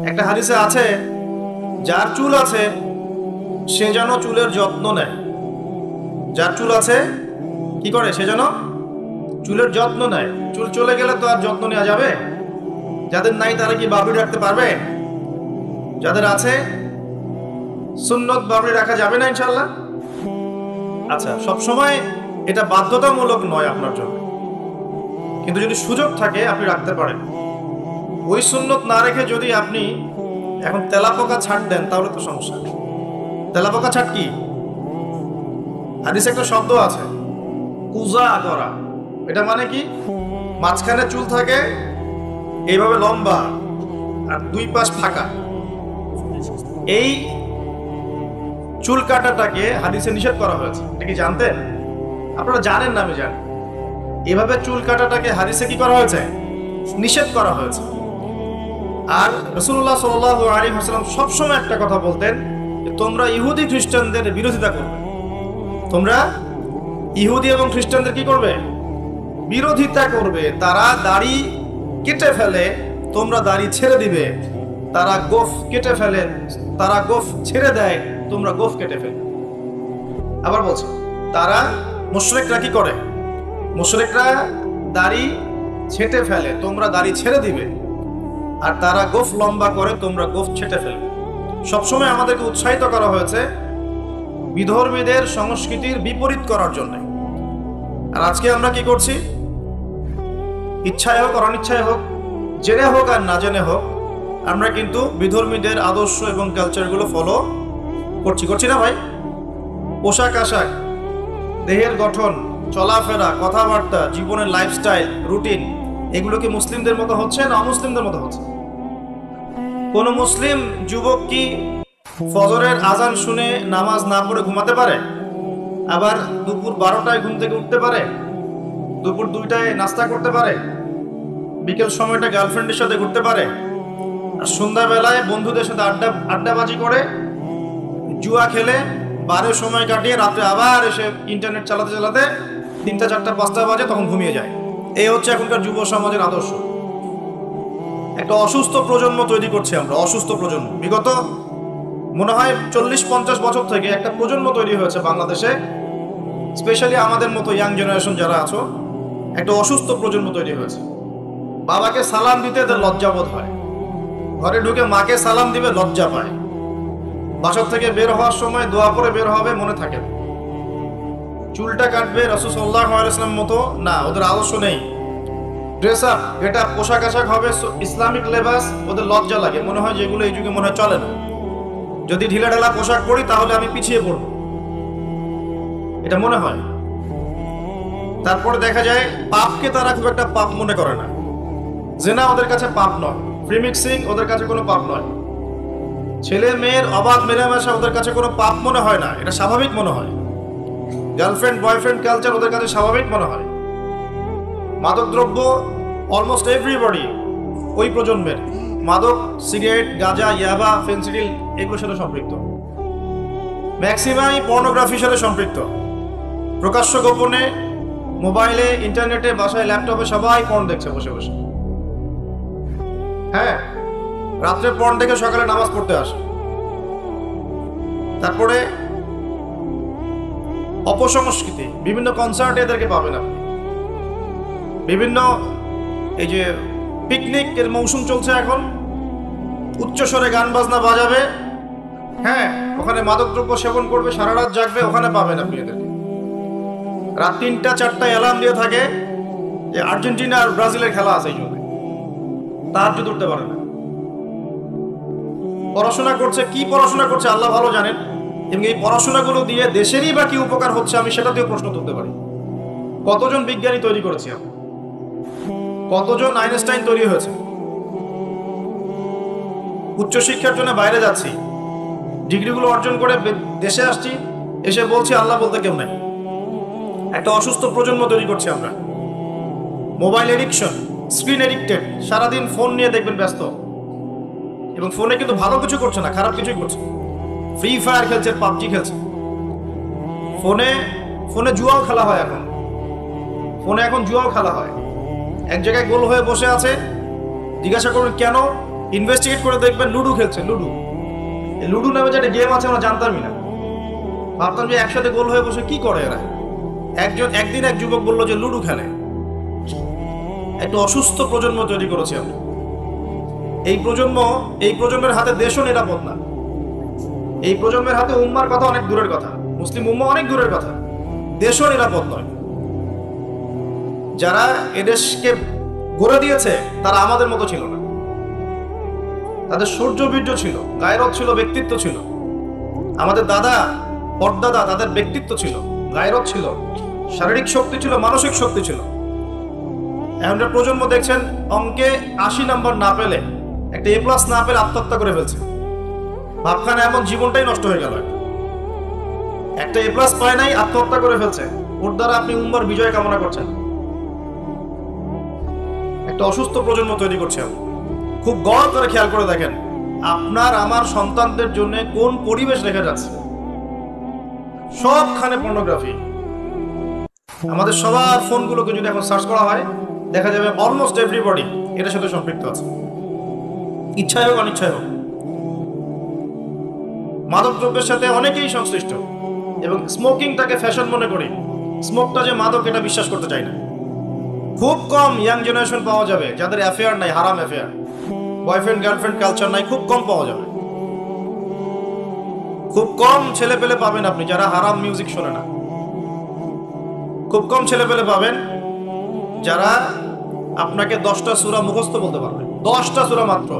একটা হাদিসে আছে, যার চুল আছে সে যেন চুলের যত্ন নেয়। যার চুল আছে কি করে? সে যেন চুলের যত্ন নেয়। চুল চলে গেলে তো আর যত্ন নেওয়া যাবে? যাদের নাই তারা কি বাবরি রাখতে পারবে? যাদের আছে সুন্নত বাবরি রাখা যাবে না ইনশাআল্লাহ? আচ্ছা, সবসময় এটা বাধ্যতামূলক নয় আপনার জন্য, কিন্তু যদি সুযোগ থাকে আপনি রাখতে পারেন। ওই সুন্নত না রেখে যদি আপনি এখন তেলাপোকা ছাড় দেন তাহলে তো সমস্যা। তেলাপোকা ছাড় কি? হাদিসে একটা শব্দ আছে, কুজা করা। এটা মানে কি? মাঝখানে চুল থাকে এইভাবে লম্বা আর দুই পাশ ফাঁকা। এই চুল কাটাটাকে হাদিসে নিষেধ করা হয়েছে। এটা কি জানতেন? আপনারা জানেন না? আমি জানি। এভাবে চুল কাটাটাকে হাদিসে কি করা হয়েছে? নিষেধ করা হয়েছে। আর রাসূলুল্লাহ সাল্লাল্লাহু আলাইহি ওয়াসাল্লাম সবসময় একটা কথা বলতেন, তোমরা ইহুদি খ্রিস্টানদের বিরোধিতা করবে। তোমরা ইহুদি এবং খ্রিস্টানদের কি করবে? বিরোধিতা করবে। তারা দাড়ি কেটে ফেলে, তোমরা দাড়ি ছেড়ে দিবে। তারা গোফ কেটে ফেলে, তারা গোফ ছেড়ে দেয়, তোমরা গোফ কেটে ফেলে। আবার বলছো, তারা মুশরিকরা কি করে? মুশরিকরা দাড়ি ছেটে ফেলে, তোমরা দাড়ি ছেড়ে দিবে। আর তারা গোফ লম্বা করে, তোমরা গোফ ছেটে ফেলবে। সবসময় আমাদেরকে উৎসাহিত করা হয়েছে বিধর্মীদের সংস্কৃতির বিপরীত করার জন্য। আর আজকে আমরা কি করছি? ইচ্ছায় হোক আর অনিচ্ছায় হোক, জেনে হোক আর না জেনে হোক, আমরা কিন্তু বিধর্মীদের আদর্শ এবং কালচারগুলো ফলো করছি না ভাই? পোশাক আশাক, দেহের গঠন, চলাফেরা, কথাবার্তা, জীবনের লাইফস্টাইল, রুটিন, এগুলো কি মুসলিমদের মতো হচ্ছে না অমুসলিমদের মতো হচ্ছে? কোন মুসলিম যুবক কি ফজরের আজান শুনে নামাজ না পড়ে ঘুমাতে পারে? আবার দুপুর 12টায় ঘুম থেকে উঠতে পারে? দুপুর 2টায় নাস্তা করতে পারে? বিকেল সময়টা গার্লফ্রেন্ডের সাথে ঘুরতে পারে? আর সন্ধ্যাবেলায় বন্ধুদের সাথে আড্ডাবাজি করে, জুয়া খেলে, বারের সময় কাটিয়ে রাত্রে আবার এসে ইন্টারনেট চালাতে চালাতে 3টা 4টা 5টা বাজে, তখন ঘুমিয়ে যায়। এই হচ্ছে এখনকার যুব সমাজের আদর্শ। একটা অসুস্থ প্রজন্ম তৈরি করছি আমরা, অসুস্থ প্রজন্ম। বিগত মনে হয় 40-50 বছর থেকে একটা প্রজন্ম তৈরি হয়েছে বাংলাদেশে, স্পেশালি আমাদের মতো ইয়াং জেনারেশন যারা আছো, একটা অসুস্থ প্রজন্ম তৈরি হয়েছে। বাবাকে সালাম দিতে এদের লজ্জাবোধ হয়, ঘরে ঢুকে মাকে সালাম দিবে লজ্জা পায়, বাসা থেকে বের হওয়ার সময় দোয়া করে বের হবে, মনে থাকে না। চুলটা কাটবে রাসূল সাল্লাল্লাহু আলাইহি ওয়াসাল্লাম মতো না, ওদের আদর্শ নেই। ড্রেস আপ, এটা পোশাক আশাক হবে ইসলামিক লেবাস, ওদের লজ্জা লাগে, মনে হয় যেগুলো এই যুগে মনে হয় চলে না। যদি ঢিলা ঢালা পোশাক পরি তাহলে আমি পিছিয়ে পড়ব, এটা মনে হয়। তারপরে দেখা যায় পাপকে তারা খুব একটা পাপ মনে করে না। জেনা ওদের কাছে পাপ নয়, প্রিমিক্সিং ওদের কাছে কোনো পাপ নয়, ছেলে মেয়ের অবাধ মেলামেশা ওদের কাছে কোনো পাপ মনে হয় না, এটা স্বাভাবিক মনে হয়। গার্লফ্রেন্ড বয়ফ্রেন্ড কালচার ওদের কাছে স্বাভাবিক মনে হয়। মাদকদ্রব্য অলমোস্ট এভরিবডি ওই প্রজন্মের মাদক, সিগারেট, গাঁজা, ইয়াবা, ফেন্সিডিল এগুলোর সাথে সম্পৃক্ত। ম্যাক্সিমাই পর্নোগ্রাফির সাথে সম্পৃক্ত। প্রকাশ্য গোপনে মোবাইলে, ইন্টারনেটে, বাসায়, ল্যাপটপে সবাই পর্ন দেখছে বসে বসে। হ্যাঁ, রাত্রে পর্ন দেখে সকালে নামাজ পড়তে আসে। তারপরে অপসংস্কৃতি, বিভিন্ন কনসার্টে এদেরকে পাবেন আপনি। বিভিন্ন এই যে পিকনিক এর মৌসুম চলছে এখন, উচ্চস্বরে গান বাজনা বাজাবে, হ্যাঁ, ওখানে মাদকদ্রব্য সেবন করবে, সারা রাত জাগবে, ওখানে পাবেন আপনি এদেরকে। রাত 3টা 4টায় অ্যালার্ম দিয়ে থাকে যে আর্জেন্টিনা আর ব্রাজিলের খেলা আছে, এই জন্য তাহাজ্জুদ উঠতে পারে না। পড়াশোনা করছে, কি পড়াশোনা করছে আল্লাহ ভালো জানেন। এবং এই পড়াশোনাগুলো দিয়ে দেশেরই বা কি উপকার হচ্ছে, আমি সেটাতেও প্রশ্ন তুলতে পারি। কতজন বিজ্ঞানী তৈরি করেছি আমরা, কতজন আইনস্টাইন তৈরি হয়েছে। উচ্চশিক্ষার জন্য বাইরে যাচ্ছি, ডিগ্রিগুলো অর্জন করে দেশে আসছি, এসে বলছি আল্লাহ বলতে কেউ নাই। একটা অসুস্থ প্রজন্ম তৈরি করছি আমরা। মোবাইল এডিকশন, স্ক্রিন এডিক্টেড, সারাদিন ফোন নিয়ে দেখবেন ব্যস্ত। এবং ফোনে কিন্তু ভালো কিছু করছে না, খারাপ কিছুই করছে। ফ্রি ফায়ার খেলছে, পাবজি খেলছে, ফোনে ফোনে জুয়াও খেলা হয় এখন। ফোনে এখন জুয়াও খেলা হয়। এক জায়গায় গোল হয়ে বসে আছে, জিজ্ঞাসা করুন কেন, ইনভেস্টিগেট করে দেখবেন লুডো খেলছে। লুডো, এই লুডো নামে যে একটা গেম আছে আমরা জানতামই না, ভাবতাম যে একসাথে গোল হয়ে বসে কি করে এরা। একদিন এক যুবক বললো যে লুডো খেলে। একটা অসুস্থ প্রজন্ম তৈরি করেছি আমরা। এই প্রজন্মের হাতে দেশও নিরাপদ না। এই প্রজন্মের হাতে উম্মার কথা অনেক দূরের কথা, মুসলিম উম্মা অনেক দূরের কথা, দেশও নিরাপদ নয়। যারা এদেশকে গড়ে দিয়েছে তারা আমাদের মতো ছিল না। তাদের শৌর্য-বীর্য ছিল, গায়রত ছিল, ব্যক্তিত্ব ছিল। আমাদের দাদা পরদাদা, তাদের ব্যক্তিত্ব ছিল, গায়রত ছিল, শারীরিক শক্তি ছিল, মানসিক শক্তি ছিল। এখনকার প্রজন্ম দেখছেন অঙ্কে 80 নাম্বার না পেলে, একটা A+ না পেলে আত্মহত্যা করে ফেলছে। ভাবখানে এমন জীবনটাই নষ্ট হয়ে গেল। একটা A+ পায় নাই, আত্মহত্যা করে ফেলছে। ওর দ্বারা আপনি উম্মার বিজয় কামনা করছেন। একটা অসুস্থ প্রজন্ম তৈরি করছে। খুব গড় করে খেয়াল করে দেখেন আপনার আমার সন্তানদের জন্য কোন পরিবেশ রেখে যাচ্ছে। সবখানে পর্নোগ্রাফি। আমাদের সবার ফোনগুলোকে যদি এখন সার্চ করা হয় দেখা যাবে অলমোস্ট এভরিবডি এটার সাথে সম্পৃক্ত আছে, ইচ্ছায় হোক অনিচ্ছায় হোক। মাদকদ্রব্যের সাথে অনেকেই সংশ্লিষ্ট এবং স্মোকিংটাকে ফ্যাশন মনে করি। স্মোকটা যে মাদক এটা বিশ্বাস করতে চাই না। খুব কম ইয়াং জেনারেশন পাওয়া যাবে যাদের অ্যাফেয়ার নাই, হারাম অ্যাফেয়ার, বয়ফ্রেন্ড গার্লফ্রেন্ড কালচার নাই, খুব কম পাওয়া যাবে। খুব কম ছেলে পেলে পাবেন আপনি যারা হারাম মিউজিক শোনে না। খুব কম ছেলে পেলে পাবেন যারা আপনাকে 10টা সূরা মুখস্থ বলতে পারবে। 10টা সূরা মাত্র,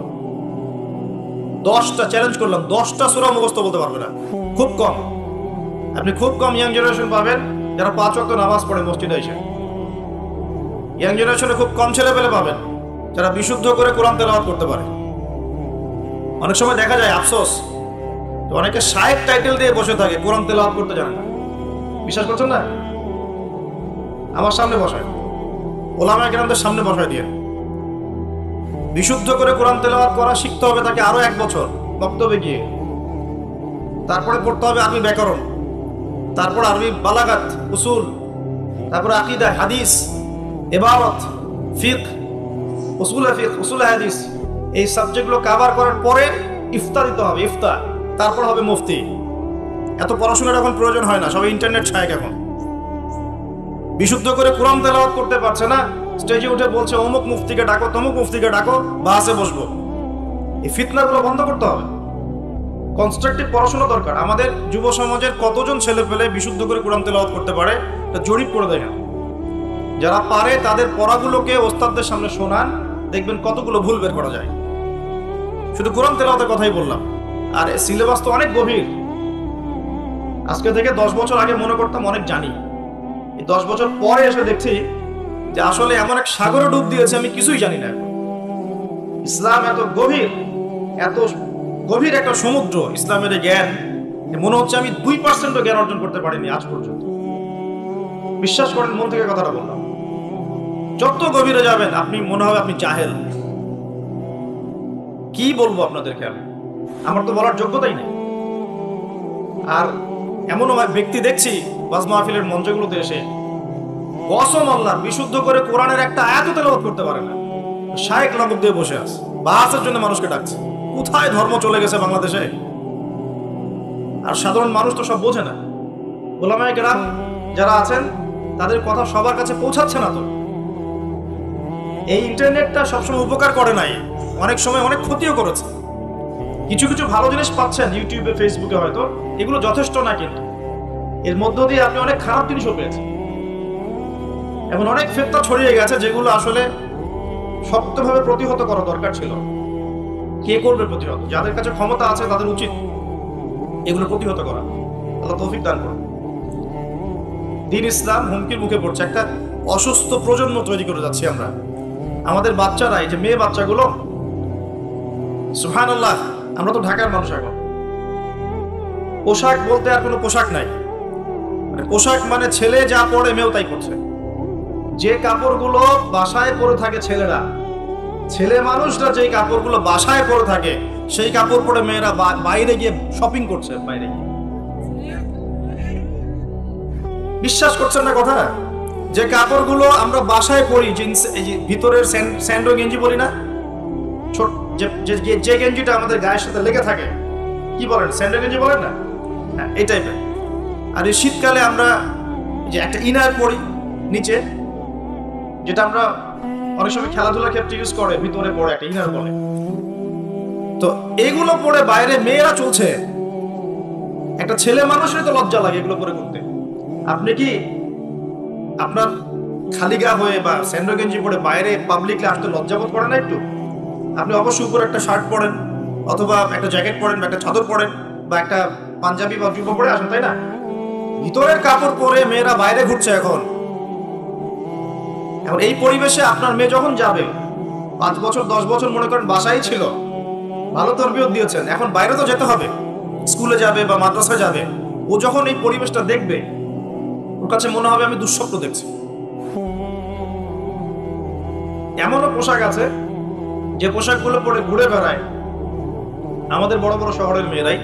10টা, চ্যালেঞ্জ করলাম, 10টা সূরা মুখস্থ বলতে পারবে না। খুব কম। আপনি খুব কম ইয়াং জেনারেশন পাবেন যারা 5 ওয়াক্ত নামাজ পড়ে মসজিদে এসে। ইয়াং জেনারেশনে খুব কম ছেলে পেলে পাবেন যারা বিশুদ্ধ করে কোরআন তেলাওয়াত করতে পারে। অনেক সময় দেখা যায় আফসোস, অনেকে শায়েখ টাইটেল দিয়ে বসে থাকে, কোরআন তেলাওয়াত করতে জানে না। বিশ্বাস করছেন না? আমার সামনে বসায়, ওলামায়ে কেরামদের সামনে বসায় দিয়ে বিশুদ্ধ করে কোরআন তেলাওয়াত করা শিখতে হবে তাকে আরো 1 বছর বক্তব্যে গিয়ে। তারপরে পড়তে হবে আরবি ব্যাকরণ, তারপর আরবি বালাগাত, উসুল, তারপর আকীদা, হাদিস, ইবারত, ফিকহ, উসুলে ফিকহ, উসুলে হাদিস। এই সাবজেক্টগুলো কভার করার পরে ইফতা দিতে হবে, ইফতা, তারপর হবে মুফতি। এত পড়াশোনার এখন প্রয়োজন হয় না, সবাই ইন্টারনেট ছায়। এখন বিশুদ্ধ করে কোরআন তেলাওয়াত করতে পারছে না, স্টেজে উঠে বলছে অমুক মুফতিকে ডাকো, তমুক মুফতিকে ডাকো, বাসে বসবো। এই ফিতনাগুলো বন্ধ করতে হবে। কনস্ট্রাকটিভ পড়াশোনা দরকার। আমাদের যুব সমাজের কতজন ছেলে পেলে বিশুদ্ধ করে কোরআন তেলাওয়াত করতে পারে এটা জরিপ করে দেখেন। যারা পারে তাদের পড়াগুলোকে ওস্তাদদের সামনে শোনান, দেখবেন কতগুলো ভুল বের করা যায়। শুধু কোরআন তেলাওয়াতের কথাই বললাম, আর সিলেবাস তো অনেক গভীর। আজকে থেকে 10 বছর আগে মনে করতাম অনেক জানি, এই 10 বছর পরে এসে দেখছি যে আসলে এমন এক সাগরে ডুব দিয়েছে আমি কিছুই জানি না। ইসলাম এত গভীর একটা সমুদ্র, ইসলামের জ্ঞান মনে হচ্ছে আমি 2% জ্ঞান অর্জন করতে পারিনি আজ পর্যন্ত। বিশ্বাস করেন, মন থেকে কথাটা বললাম। যত গভীরে যাবেন আপনি মনে হবে আপনি জাহেল। কি বলবো আপনাদেরকে, আমার তো বলার যোগ্যতাই নেই। আর এমনও ব্যক্তি দেখছি ওয়াজ মাহফিলের মঞ্চগুলোতে এসে কসম আল্লাহর বিশুদ্ধ করে কোরআনের একটা আয়াতও তেলাওয়াত করতে পারে না, শায়েখ লাকব দিয়ে বসে আছে, বাসের জন্য মানুষকে ডাকছে। কোথায় ধর্ম চলে গেছে বাংলাদেশে? আর সাধারণ মানুষ তো সব বোঝে না। ওলামায়ে কেরাম যারা আছেন তাদের কথা সবার কাছে পৌঁছাচ্ছে না। তো এই ইন্টারনেটটা সবসময় উপকার করে নাই, অনেক সময় অনেক ক্ষতিও করেছে। কিছু কিছু ভালো জিনিস পাচ্ছেন ইউটিউবে, ফেসবুকে, হয়তো এগুলো যথেষ্ট না, কিন্তু এর মধ্য দিয়ে আপনি অনেক খারাপ জিনিসও পেয়েছেন। এমন অনেক ফিতনা ছড়িয়ে গেছে যেগুলো আসলে শক্তভাবে প্রতিহত করা দরকার ছিল। কে করবে প্রতিহত? যাদের কাছে ক্ষমতা আছে তাদের উচিত এগুলো প্রতিহত করা। আল্লাহ তৌফিক দান করুন। দ্বীন ইসলাম হুমকির মুখে পড়ছে। একটা অসুস্থ প্রজন্ম তৈরি করে যাচ্ছি আমরা। আমাদের বাচ্চারা, এই যে মেয়ে বাচ্চাগুলো, সুবহানাল্লাহ, আমরা তো ঢাকার মানুষ, এখন পোশাক বলতে আর কোনো পোশাক নাই। মানে পোশাক মানে ছেলে যা পরে মেয়েও তাই করছে। যে কাপড়গুলো বাসায় পরে থাকে ছেলেরা, ছেলে মানুষরা যেই কাপড়গুলো বাসায় পরে থাকে সেই কাপড় পরে মেয়েরা বাইরে গিয়ে শপিং করছে। বাইরে গিয়ে, বিশ্বাস করছেন না কথা? যে কাপড়গুলো আমরা বাসায় পরি, জিন্স, এই যে ভিতরের স্যান্ডো গেঞ্জি পরি না, যে গেঞ্জিটা আমাদের গায়ের সাথে লেগে থাকে, কি বলেন, স্যান্ডেল গেঞ্জি বলেন না, হ্যাঁ এই টাইপের। আর এই শীতকালে আমরা যে একটা ইনার পরি নিচে, যেটা আমরা অনেক সময় খেলাধুলার ক্ষেত্রে ইউজ করে, ভিতরে পরে একটা ইনার বলে। তো এগুলো পরে বাইরে মেয়েরা চলছে, একটা ছেলে মানুষের তো লজ্জা লাগে এগুলো পরে করতে। আপনি কি আপনার খালি গা হয়ে বা স্যান্ডো গেঞ্জি পরে বাইরে পাবলিকলি আসতে লজ্জা বোধ করেন না একটু? আপনি অবশ্যই উপরে একটা শার্ট পরেন, অথবা একটা জ্যাকেট পরেন, বা একটা চাদর পরেন, বা একটা পাঞ্জাবি বা জুব্বা পরে আসেন, তাই না? ভিতরের কাপড় পরে মেয়েরা বাইরে ঘুরছে এখন। এখন এই পরিবেশে আপনার মেয়ে যখন যাবে, 5 বছর 10 বছর মনে করেন বাসায় ছিল, ভালো তরবিয়ত দিয়েছেন, এখন বাইরে তো যেতে হবে, স্কুলে যাবে বা মাদ্রাসায় যাবে। ও যখন এই পরিবেশটা দেখবে, ওর কাছে মনে হবে আমি দুঃস্বপ্ন দেখছি। এমনও পোশাক আছে যে পোশাকগুলো পরে ঘুরে বেড়ায় আমাদের বড় বড় শহরের মেয়েরাই,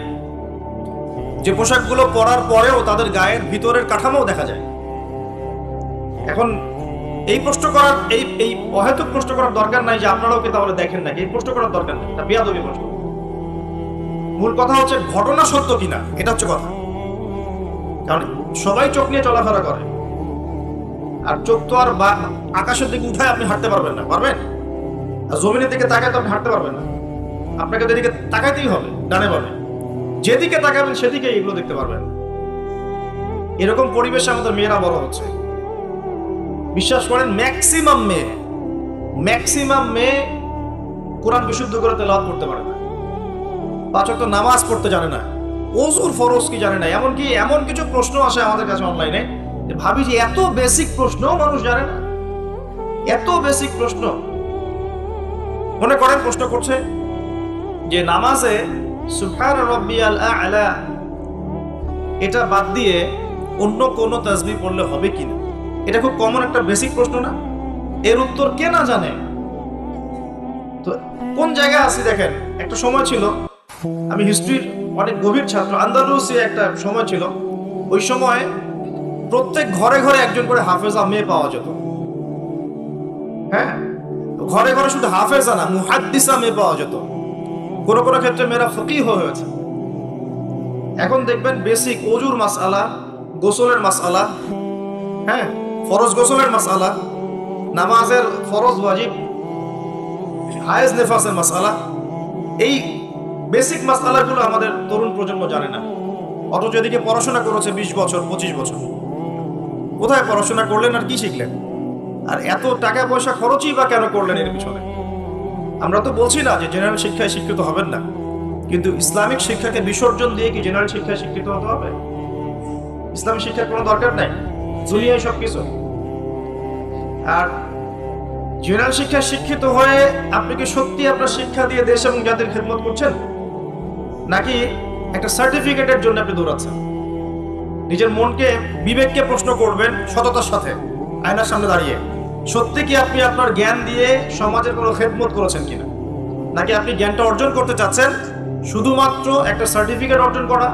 যে পোশাকগুলো পরার পরেও তাদের গায়ের ভিতরের কাঠামো দেখা যায়। এখন এই প্রশ্ন করার এই অহেতুক প্রশ্ন করার দরকার নাই যে আপনারাও কি তাহলে দেখেন নাকি, এই প্রশ্ন করার দরকার নেই, এটা বেয়াদবি প্রশ্ন। মূল কথা হচ্ছে ঘটনা সত্য কিনা, এটা হচ্ছে কথা। কারণ সবাই চোখ নিয়ে চলাফেরা করে, আর চোখ তো আর আকাশের দিকে উঠায় আপনি হাঁটতে পারবেন না, পারবেন? আর জমিনের দিকে তাকায় তো আপনি হাঁটতে পারবেন না, আপনাকে যেদিকে তাকাইতেই হবে, ডানে বামে যেদিকে তাকাবেন সেদিকে এগুলো দেখতে পারবেন। এরকম পরিবেশে আমাদের মেয়েরা বড় হচ্ছে। বিশ্বাস করেন ম্যাক্সিমাম মেয়ে কোরআন বিশুদ্ধ করে তেলাওয়াত করতে পারে না, 5 ওয়াক্ত নামাজ পড়তে জানে না, ওযুর ফরজ কি জানে না। এমনকি এমন কিছু প্রশ্ন আসে আমাদের কাছে অনলাইনে, যে ভাবি যে এত বেসিক প্রশ্ন মানুষ জানে না, এত বেসিক প্রশ্ন। মনে করেন প্রশ্ন করছে যে নামাজে সুবহান রাব্বিয়াল আ'লা এটা বাদ দিয়ে অন্য কোনো তাসবিহ পড়লে হবে কিনা। এটা খুব কমন একটা বেসিক প্রশ্ন না? এর উত্তর কে না জানে? তো কোন জায়গায় আছি দেখেন। একটা সময় ছিল, আমি হিস্ট্রির অনেক গভীর ছাত্র, আন্দালুসে একটা সময় ছিল, ওই সময় প্রত্যেক ঘরে ঘরে একজন করে হাফেজা মেয়ে পাওয়া যেত। হ্যাঁ, ঘরে ঘরে শুধু হাফেজা না, মুহাদ্দিসা মেয়ে পাওয়া যেত। কোনো কোনো ক্ষেত্রে মেয়েরা ফকিহ হয়েছে। এখন দেখবেন বেসিক ওযুর মাসআলা, গোসলের মাসআলা, হ্যাঁ ফরজ গোসলের মাসআলা, নামাজের ফরজ ওয়াজিব, হায়েজ নেফাসের মাসআলা, এই বেসিক মাসআলাগুলো আমাদের তরুণ প্রজন্ম জানে না। অথচ এদিকে পড়াশোনা করেছে 20 বছর 25 বছর। কোথায় পড়াশোনা করলেন আর কি শিখলেন? আর এত টাকা পয়সা খরচই বা কেন করলেন এর পিছনে? আমরা তো বলছি না যে জেনারেল শিক্ষায় শিক্ষিত হবেন না, কিন্তু ইসলামিক শিক্ষাকে বিসর্জন দিয়ে কি জেনারেল শিক্ষায় শিক্ষিত হতে হবে? ইসলামিক শিক্ষার কোনো দরকার নাই, দুনিয়ায় সবকিছু। আর জেনারেল শিক্ষায় শিক্ষিত হয়ে আপনি কি সত্যি আপনার শিক্ষা দিয়ে দেশ এবং জাতির খেদমত করছেন, নাকি একটা সার্টিফিকেটের জন্য আপনি দৌড়াচ্ছেন? নিজের মনকে, বিবেককে প্রশ্ন করবেন সততার সাথে, আয়নার সামনে দাঁড়িয়ে, সত্যি কি আপনি আপনার জ্ঞান দিয়ে সমাজের কোনো খেদমত করেছেন কিনা, নাকি আপনি জ্ঞানটা অর্জন করতে চাচ্ছেন শুধুমাত্র একটা সার্টিফিকেট অর্জন করা,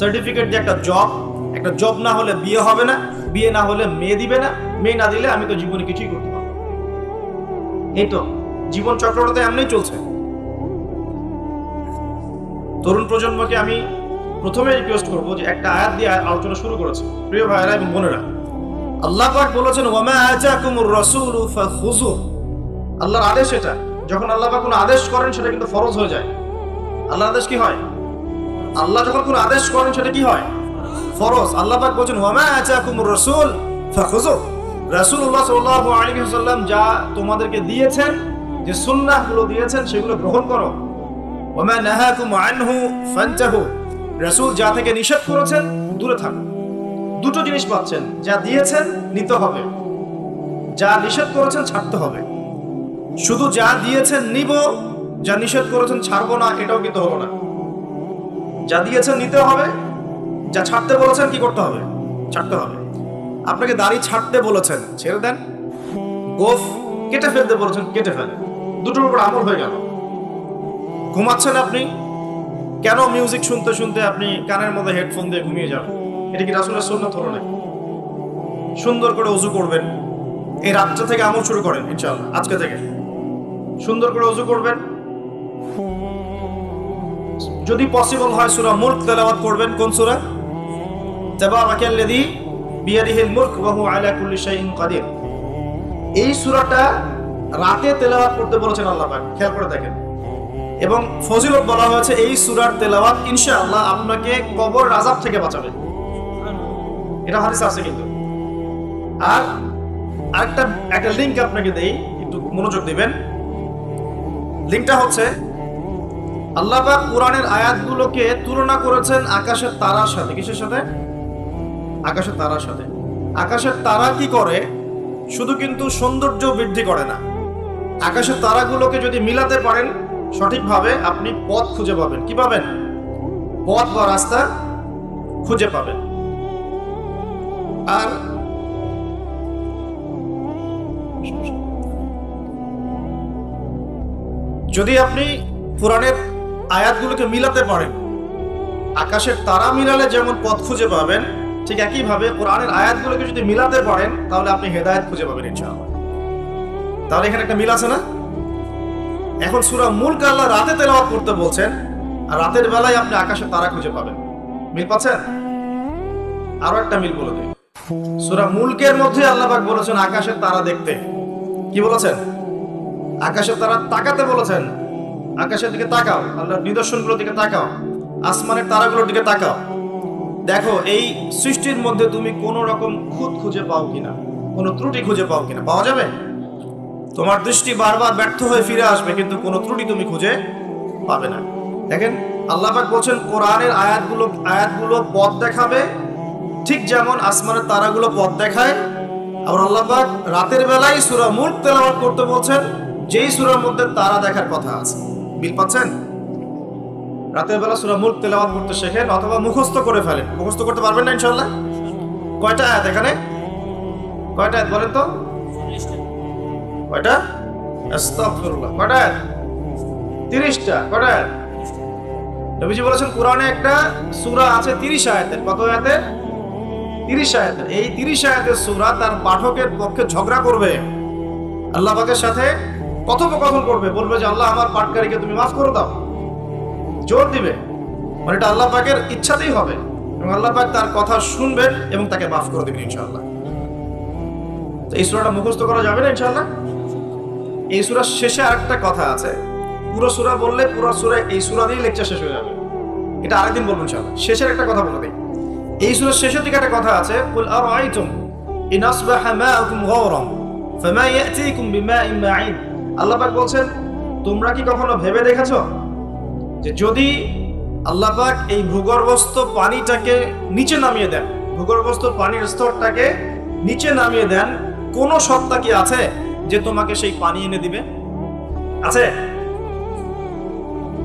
সার্টিফিকেট দিয়ে একটা জব না হলে বিয়ে হবে না, বিয়ে না হলে মেয়ে দিবে না, মেয়ে না দিলে আমি তো জীবনে কিছুই করতে পারবো। এই তো জীবন চক্রটা তো এমনি চলছে। তরুণ প্রজন্মকে আমি প্রথমে রিকোয়েস্ট করবো যে একটা আয়াত দিয়ে আলোচনা শুরু করেছে। প্রিয় ভাইয়েরা এবং বোনেরা, আল্লাহ পাক বলেছেন ওয়ামা আতাকুমুর রাসূলু ফাখুযু। আল্লাহর আদেশ এটা। যখন আল্লাহ পাক কোনো আদেশ করেন সেটা কিন্তু ফরজ হয়ে যায়। আল্লাহর আদেশ কি হয়? আল্লাহ যখন কোনো আদেশ করেন সেটা কি হয়? ফরজ। আল্লাহ পাক বলেছেন ওয়ামা আতাকুমুর রাসূল ফাখুযু। রাসূলুল্লাহ সাল্লাল্লাহু আলাইহি ওয়াসাল্লাম যা তোমাদেরকে দিয়েছেন, যে সুন্নাহগুলো দিয়েছেন সেগুলো গ্রহণ করো। ওয়ামা নাহাকুম আনহু ফান্তাহু। রাসূল যা থেকে নিষেধ করেছেন দূরে থাকো। দুটো জিনিস পাচ্ছেন, যা দিয়েছেন নিতে হবে, যা নিষেধ করেছেন ছাড়তে হবে। শুধু যা দিয়েছেন নিব, যা নিষেধ করেছেন ছাড়বো না, এটাও কিন্তু হলো না। যা দিয়েছেন নিতে হবে, যা ছাড়তে বলেছেন কি করতে হবে? ছাড়তে হবে। আপনাকে দাড়ি ছাড়তে বলেছেন, ছেড়ে দেন। গোফ কেটে ফেলতে বলেছেন, কেটে ফেলেন। দুটোর উপর আমল হয়ে গেল। ঘুমাচ্ছেন আপনি, কেন মিউজিক শুনতে শুনতে আপনি কানের মধ্যে হেডফোন দিয়ে ঘুমিয়ে যাবেন? এটা কি রাসূলের সুন্নাত হলো না? সুন্দর করে ওযু করবেন। এই রাতটা থেকে আমল শুরু করেন ইনশাআল্লাহ, আজকে থেকে সুন্দর করে ওযু করবেন, যদি পসিবল হয় সূরা মুলক তেলাওয়াত করবেন। কোন সূরা? তাবারাকাল্লাযী বিয়াদিহিল মুলক ওয়া হুয়া আলা কুল্লি শাইইন কাদির। এই সূরাটা রাতে তেলাওয়াত করতে বলেছেন আল্লাহ পাক, খেয়াল করে দেখেন। এবং ফজিলত বলা হয়েছে এই সূরার তেলাওয়াত ইনশাআল্লাহ আপনাকে কবরের আযাব থেকে বাঁচাবে। এটা হাদিস আছে কিন্তু। আর একটা লিংক আপনাকে দেই, একটু মনোযোগ দিবেন। লিংকটা হচ্ছে আল্লাহ পাক কোরআনের আয়াতগুলোকে তুলনা করেছেন আকাশের তারার সাথে। কিসের সাথে? আকাশের তারার সাথে। আকাশের তারা কি করে? শুধু কিন্তু সৌন্দর্য বৃদ্ধি করে না, আকাশের তারাগুলোকে যদি মিলাতে পারেন সঠিকভাবে আপনি পথ খুঁজে পাবেন। কি পাবেন? পথ বা রাস্তা খুঁজে পাবেন। আর যদি আপনি কোরআনের আয়াতগুলোকে মিলাতে পারেন, আকাশের তারা মিলালে যেমন পথ খুঁজে পাবেন, ঠিক একইভাবে কোরআনের আয়াতগুলোকে যদি মিলাতে পারেন তাহলে আপনি হেদায়েত খুঁজে পাবেন ইনশাআল্লাহ। তাহলে এখানে একটা মিল আছে না? এখন সূরা মুলক আল্লাহ রাতে তেলাওয়াত করতে বলছেন, আর রাতের বেলায় আপনি আকাশের তারা খুঁজে পাবেন। মিল পাচ্ছেন? আরো একটা মিল বলে দিই। সূরা মুলকের মধ্যে আল্লাহ পাক বলেছেন আকাশের তারা দেখতে। কি বলেছেন? আকাশের তারা তাকাতে বলেছেন। আকাশের দিকে তাকাও, আল্লাহর নিদর্শনগুলোর দিকে তাকাও, আসমানের তারাগুলোর দিকে তাকাও। দেখো এই সৃষ্টির মধ্যে তুমি কোনো রকম খুঁত খুঁজে পাও কিনা, কোনো ত্রুটি খুঁজে পাও কিনা। পাওয়া যাবে? তোমার দৃষ্টি বারবার ব্যর্থ হয়ে ফিরে আসবে, কিন্তু কোনো ত্রুটি তুমি খুঁজে পাবে না। দেখেন আল্লাহ পাক বলছেন কোরআনের আয়াতগুলো পথ দেখাবে, ঠিক যেমন আসমানের তারাগুলো পথ দেখায়। আবার আল্লাহ পাক রাতের বেলায় সূরা মুলক তেলাওয়াত করতে বলছেন, যেই সূরার মধ্যে তারা দেখার কথা আছে। মিল পাচ্ছেন? রাতের বেলা সূরা মুলক তেলাওয়াত করতে শেখেন, অথবা মুখস্থ করে ফেলেন। মুখস্থ করতে পারবেন না ইনশাআল্লাহ? কয়টা আয়াত এখানে? কয়টা আয়াত বলেন তো? কয়টা? আস্তাগফিরুল্লাহ। কয়টা আয়াত? 30টা। কয়টা আয়াত? নবীজি বলেছেন কোরআনে একটা সূরা আছে 30 আয়াতের। কত আয়াতের? 30 আয়াতের। এই 30 আয়াতের সূরা তার পাঠকের পক্ষে ঝগড়া করবে, আল্লাহ পাকের সাথে কথোপকথন করবে, বলবে যে আল্লাহ আমার পাঠকারীকে তুমি মাফ করে দাও, জোর দিবে। মানে এটা আল্লাহ পাকের ইচ্ছাতেই হবে, এবং আল্লাহ পাক তার কথা শুনবেন এবং তাকে মাফ করে দেবেন ইনশাআল্লাহ। তো এই সূরাটা মুখস্থ করা যাবে না ইনশাআল্লাহ? এই সূরার শেষে আরেকটা কথা আছে। পুরো সূরা বললে পুরো সূরা, এই সূরা দিয়েই লেকচার শেষ হয়ে যাবে। এটা আরেকদিন বলবো ইনশাআল্লাহ। শেষের একটা কথা বলে দেই। এই সূরার শেষের দিকে একটা কথা আছে, কুল আরাআইতুম ইন আসবাহা মাউকুম গাওরান ফামা ইয়াতিকুম বিমাইন মাঈন। আল্লাহ পাক বলছেন তোমরা কি কখনো ভেবে দেখেছো যে যদি আল্লাহ পাক এই ভূগর্ভস্থ পানিটাকে নিচে নামিয়ে দেন, ভূগর্ভস্থ পানির স্তরটাকে নিচে নামিয়ে দেন, কোন সত্তা কি আছে যে তোমাকে সেই পানি এনে দিবে? আছে?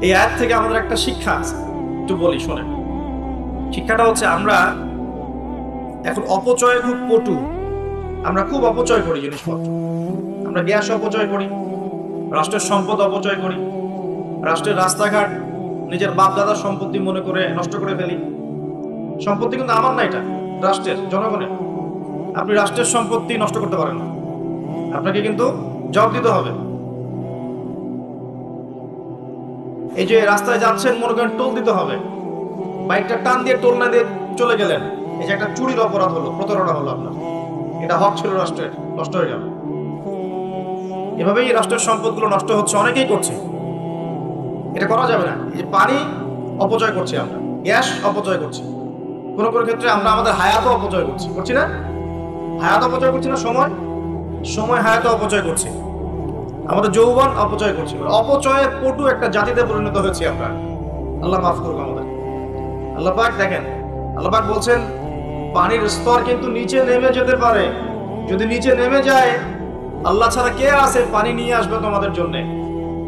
এই আয়াত থেকে আমাদের একটা শিক্ষা আছে, একটু বলি শোনেন। শিক্ষাটা হচ্ছে আমরা এখন অপচয়ে খুব পটু, আমরা খুব অপচয় করি জিনিসপত্র। আমরা গ্যাস অপচয় করি, রাষ্ট্রের সম্পদ অপচয় করি, রাষ্ট্রের রাস্তাঘাট নিজের বাপ দাদার সম্পত্তি মনে করে নষ্ট করে ফেলি। সম্পত্তি কিন্তু আমার না, এটা রাষ্ট্রের, জনগণের। আপনি রাষ্ট্রের সম্পত্তি নষ্ট করতে পারেন না, আপনাকে কিন্তু জবাব দিতে হবে। এই যে রাস্তায় যাচ্ছেন, মনে করেন টোল দিতে হবে, বাইকটা টান দিয়ে টোল না দিয়ে চলে গেলেন, এই যে একটা চুরির অপরাধ হলো, প্রতারণা হলো আপনার, এটা হক ছিল রাষ্ট্রের, নষ্ট হয়ে গেল। এভাবেই রাষ্ট্রের সম্পদগুলো নষ্ট হচ্ছে, অনেকেই করছে। এটা করা যাবে না। এই যে পানি অপচয় করছি আমরা, গ্যাস অপচয় করছি, কোনো কোনো ক্ষেত্রে আমরা আমাদের হায়াতও অপচয় করছি না? হায়াত অপচয় করছি না? সময় হায়াত অপচয় করছি, আমাদের যৌবন অপচয় করছি। অপচয়ের পটু একটা জাতিতে পরিণত হয়েছি আমরা। আল্লাহ মাফ করুক আমাদের। আল্লাহ পাক দেখেন, আল্লাহ পাক বলছেন পানির স্তর কিন্তু নিচে নেমে যেতে পারে। যদি নিচে নেমে যায়, আল্লাহ ছাড়া কে আছে পানি নিয়ে আসবে তোমাদের জন্য?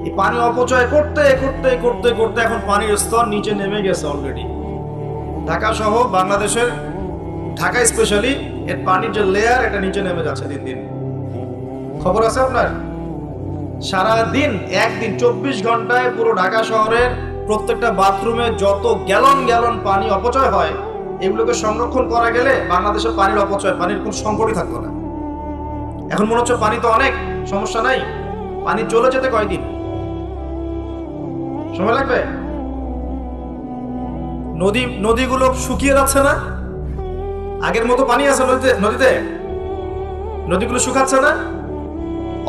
এই পানি অপচয় করতে করতে করতে করতে এখন পানির স্তর নিচে নেমে গেছে অলরেডি। ঢাকা সহ বাংলাদেশের, ঢাকা স্পেশালি, এর পানির যে লেয়ার এটা নিচে নেমে যাচ্ছে দিন দিন। খবর আছে আপনার? সারাদিন, একদিন 24 ঘন্টায় পুরো ঢাকা শহরের প্রত্যেকটা বাথরুমে যত গ্যালন গ্যালন পানি অপচয় হয়, এগুলোকে সংরক্ষণ করা গেলে বাংলাদেশের পানির অপচয়, পানির কোনো সংকটই থাকতো না। এখন মনে হচ্ছে পানি তো অনেক, সমস্যা নাই, পানি চলে যেতে কয়দিন সময় লাগবে? নদীগুলো শুকিয়ে যাচ্ছে না? আগের মতো পানি আছে নদীতে? নদীগুলো শুকাচ্ছে না?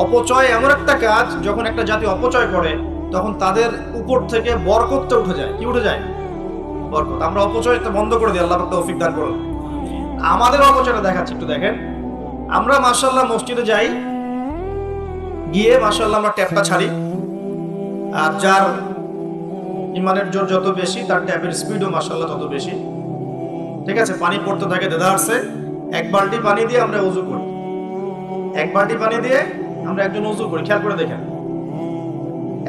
অপচয় এমন একটা কাজ, যখন একটা জাতি অপচয় করে তখন তাদের উপর থেকে বরকতটা উঠে যায়। কি উঠে যায়? বরকত। আমরা অপচয়টা বন্ধ করে দিই, আল্লাহ পাক তৌফিক দান করুন। আমাদের অপচয়টা দেখাচ্ছি, একটু দেখেন। আমরা মাশাআল্লাহ মসজিদে যাই, গিয়ে মাশাআল্লাহ আমরা ট্যাপটা ছাড়ি, আর যার ইমানের জোর যত বেশি তার ট্যাপের স্পিডও মাশাআল্লাহ তত বেশি। ঠিক আছে, পানি পড়তে থাকে দেদারসে। এক বালতি পানি দিয়ে আমরা ওযু করি, এক বালতি পানি দিয়ে আমরা একজন ওযু করি। খেয়াল করে দেখেন,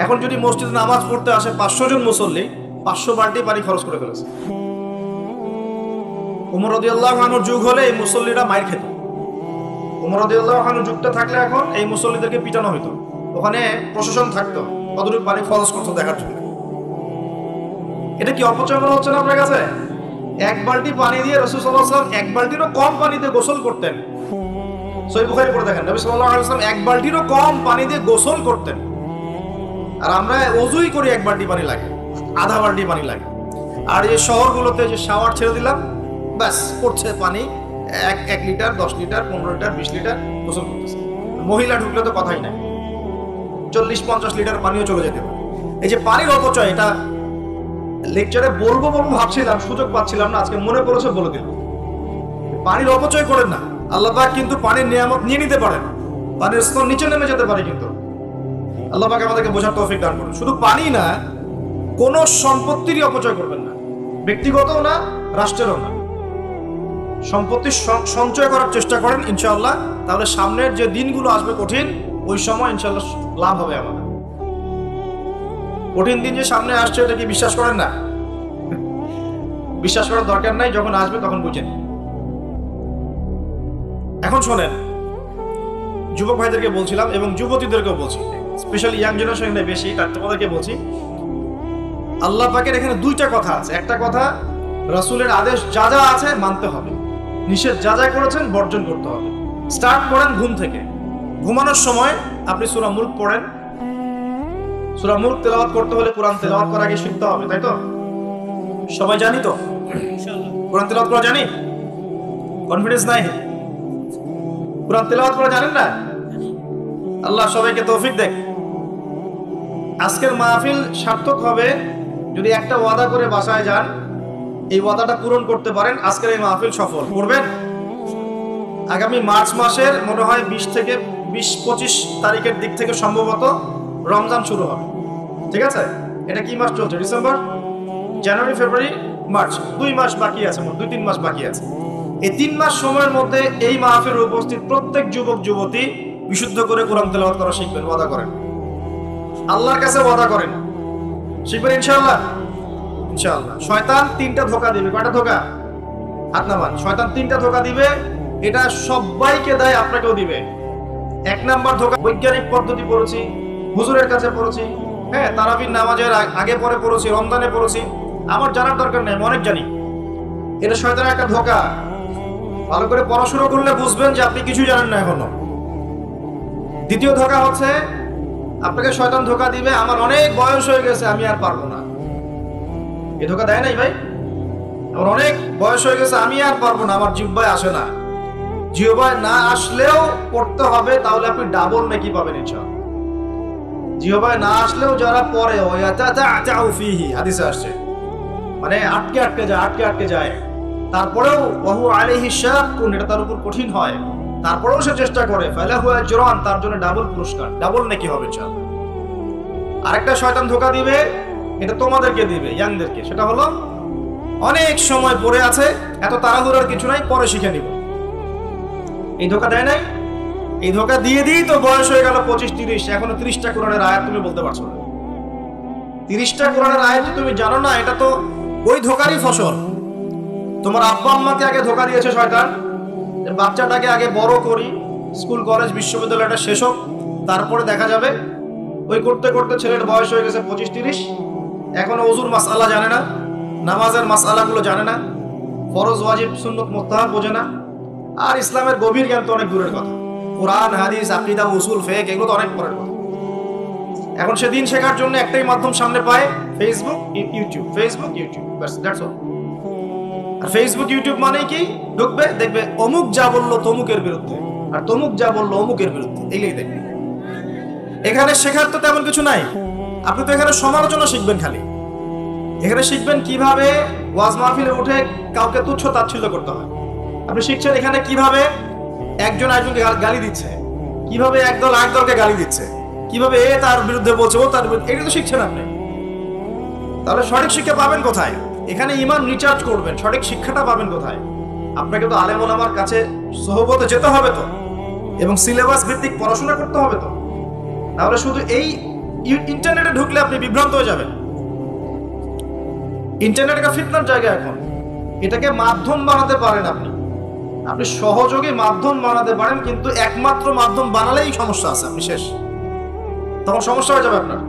এখন যদি মসজিদে নামাজ পড়তে আসে 500 জন মুসল্লি, 500 বালতি পানি খরচ করে ফেলেছে। ওমর রাদিয়াল্লাহু আনহুর যুগ হলে এই মুসল্লিরা মাইর খেত। ওমর রাদিয়াল্লাহু আনহুর যুগটা থাকলে এখন এই মুসল্লিদেরকে পিটানো হতো। ওখানে প্রশাসন থাকতো কতটুকু পানি খরচ করতে দেখার জন্য। এটা কি অপচয় মনে হচ্ছে না আপনার কাছে? এক বালতি পানি দিয়ে রাসূল সাল্লাল্লাহু আলাইহি ওয়াসাল্লাম এক বালতিরও কম পানিতে গোসল করতেন। সহিহ বুখারী পড়ে দেখেন, নবী সাল্লাল্লাহু আলাইহি ওয়াসাল্লাম এক বালতিরও কম পানি দিয়ে গোসল করতেন। আর আমরা ওযুই করি এক বালতি পানি লাগে, আধা বালতি পানি লাগে। আর এই শহরগুলোতে যে শাওয়ার ছেড়ে দিলাম, ব্যাস পড়ছে পানি 1 লিটার, 10 লিটার, 15 লিটার, 20 লিটার গোসল করতেছে। মহিলা ঢুকলে তো কথাই নাই, 40-50 লিটার পানিও চলে যেতে পারে। এই যে পানির অপচয়, এটা লেকচারে বলবো ভাবছিলাম, সুযোগ পাচ্ছিলাম না, আজকে মনে পড়েছে বলে দিলাম। পানির অপচয় করেন না। আল্লাহ পাক কিন্তু পানির নিয়ামত নিয়ে নিতে পারেন, পানির স্তর নিচে নেমে যেতে পারে, কিন্তু আল্লাহ পাক আমাদেরকে বোঝার তৌফিক দান করুন। শুধু পানি না, কোনো সম্পত্তিরই অপচয় করবেন না, ব্যক্তিগতও না, রাষ্ট্রেরও না। সম্পত্তি সঞ্চয় করার চেষ্টা করেন ইনশাআল্লাহ, তাহলে সামনের যে দিনগুলো আসবে কঠিন, ওই সময় ইনশাআল্লাহ লাভ হবে আমাদের। কঠিন দিন যে সামনে আসছে, এটা কি বিশ্বাস করেন না? বিশ্বাস করার দরকার নাই, যখন আসবে তখন বুঝেন। এখন শোনেন, যুবক ভাইদেরকে বলছিলাম এবং যুবতীদেরকেও বলছি, স্পেশালি ইয়াং জেনারেশনে বেশি, তার তোমাদেরকে বলছি, আল্লাহ পাকের এখানে দুইটা কথা আছে। একটা কথা, রাসূলের আদেশ যা যা আছে মানতে হবে, নিষেধ যা যা করেছেন বর্জন করতে হবে। স্টার্ট করেন ঘুম থেকে। ঘুমানোর সময় আপনি সূরা মুলক পড়েন। সূরা মুলক তেলাওয়াত করতে হলে কোরআন তেলাওয়াত করার আগে শিখতে হবে, তাই তো? সবাই জানি তো ইনশাআল্লাহ? কোরআন তেলাওয়াত করা জানি? কনফিডেন্স নাই? কোরআন তেলাওয়াত করা জানেন না? আল্লাহ সবাইকে তৌফিক দেখ। আজকের মাহফিল সার্থক হবে যদি একটা ওয়াদা করে বাসায় যান, এই ওয়াদাটা পূরণ করতে পারেন। আজকের এই মাহফিল সফল করবেন। আগামী মার্চ মাসের মনে হয় 20 থেকে 25 তারিখের দিক থেকে সম্ভবত রমজান শুরু হবে। ঠিক আছে, এটা কি মাস চলছে? ডিসেম্বর, জানুয়ারি, ফেব্রুয়ারি, মার্চ, 2 মাস বাকি আছে, 2-3 মাস বাকি আছে। এই 3 মাস সময়ের মধ্যে এই মাহফিলে উপস্থিত প্রত্যেক যুবক যুবতী বিশুদ্ধ করে কোরআন তেলাওয়াত করা শিখবেন। ওয়াদা করেন, আল্লাহর কাছে ওয়াদা করেন, শিখবেন ইনশাআল্লাহ। ইনশাআল্লাহ। শয়তান 3টা ধোঁকা দিবে। কয়টা ধোঁকা? হাত নামান। শয়তান 3টা ধোঁকা দিবে, এটা সবাইকে দেয়, আপনাকেও দিবে। 1 নাম্বার ধোঁকা, বৈজ্ঞানিক পদ্ধতি পড়েছি, হুজুরের কাছে পড়েছি, হ্যাঁ, তারাবির নামাজের আগে পরে পড়েছি, রমজানে পড়েছি, আমার জানার দরকার নেই, অনেক জানি। এটা শয়তানের একটা ধোঁকা। ভালো করে পড়াশোনা করলে বুঝবেন যে আপনি কিছু জানেন না এখনো। দ্বিতীয় ধোঁকা হচ্ছে, আপনাকে শয়তান ধোঁকা দিবে, আমার অনেক বয়স হয়ে গেছে, আমি আর পারবো না। এই ধোঁকা দেয় নাই ভাই? আমার অনেক বয়স হয়ে গেছে, আমি আর পারবো না, আমার জিহ্বায় আসে না। জিহ্বায় না আসলেও পড়তে হবে, তাহলে আপনি ডাবল নেকি পাবেন ইনশাআল্লাহ। জিহ্বায় না আসলেও যারা পড়ে, হাদিসে আসছে, মানে আটকে যায়, তারপরেও ওয়াহু আলাইহি শাক্কুন, এটা তার উপর কঠিন হয়, তারপরেও সে চেষ্টা করে, ফালাহু আজরান, তার জন্য ডাবল পুরস্কার, ডাবল নেকি হবে ইনশাআল্লাহ। আরেকটা শয়তান ধোঁকা দিবে, এটা তোমাদেরকে দিবে, ইয়াংদেরকে। সেটা হলো, অনেক সময় পড়ে আছে, এত তাড়াহুড়োর কিছু নাই, পরে শিখে নিব। এই ধোঁকা দেয় নাই? এই ধোঁকা দিয়ে দিই তো বয়স হয়ে গেল 25-30, এখনো 30টা কোরআনের আয়াত তুমি বলতে পারছো না। 30টা কোরআনের আয়াত তুমি জানো না, এটা তো ওই ধোঁকারই ফসল। তোমার আব্বা আম্মাকে আগে ধোঁকা দিয়েছে শয়তান, বাচ্চাটাকে আগে বড় করি, স্কুল কলেজ বিশ্ববিদ্যালয়টা শেষ হোক, তারপরে দেখা যাবে। ওই করতে করতে ছেলের বয়স হয়ে গেছে 25-30, এখনো ওযুর মাসআলা জানে না, নামাজের মাসআলাগুলো জানে না, ফরজ ওয়াজিব সুন্নত মুস্তাহাব বোঝে না, আর ইসলামের গভীর জ্ঞান তো অনেক দূরের কথা। কোরআন হাদিস আকীদা উসুল ফিকহ এগুলো তো অনেক পরের কথা। এখন সে দিন শেখার জন্য একটাই মাধ্যম সামনে পায়, ফেসবুক ইউটিউব, ফেসবুক ইউটিউব, বাস দ্যাটস অল। আর ফেসবুক ইউটিউব মানে কি, ঢুকবে দেখবে অমুক যা বললো তমুকের বিরুদ্ধে, আর তমুক যা বললো অমুকের বিরুদ্ধে, এইটাই দেখবে। এখানে শেখার তো তেমন কিছু নাই, আপনি তো এখানে সমালোচনা শিখবেন খালি। এখানে শিখবেন কিভাবে ওয়াজ মাহফিলে উঠে কাউকে তুচ্ছ তাচ্ছিল্য করতে হয়। আপনি শিখছেন এখানে কিভাবে একজন আরেকজনকে গালি দিচ্ছে, কিভাবে একদল আরেক দলকে গালি দিচ্ছে, কিভাবে এ তার বিরুদ্ধে বলছে, ও তার বিরুদ্ধে, এটা তো শিখছেন আপনি। তাহলে সঠিক শিক্ষা পাবেন কোথায়? এখানে ঈমান রিচার্জ করবেন, সঠিক শিক্ষাটা পাবেন কোথায়? আপনাকে তো আলেম ওলামার কাছে সোহবতে যেতে হবে তো, এবং সিলেবাস ভিত্তিক পড়াশোনা করতে হবে তো। তাহলে শুধু এই ইন্টারনেটে ঢুকলে আপনি বিভ্রান্ত হয়ে যাবেন। ইন্টারনেট একটা ফিতনার জায়গা এখন, এটাকে মাধ্যম বানাতে পারেন আপনি, আপনি সহযোগী মাধ্যম বানাতে পারেন, কিন্তু একমাত্র মাধ্যম বানালেই সমস্যা আছে, আপনি শেষ, তখন সমস্যা হয়ে যাবে আপনার।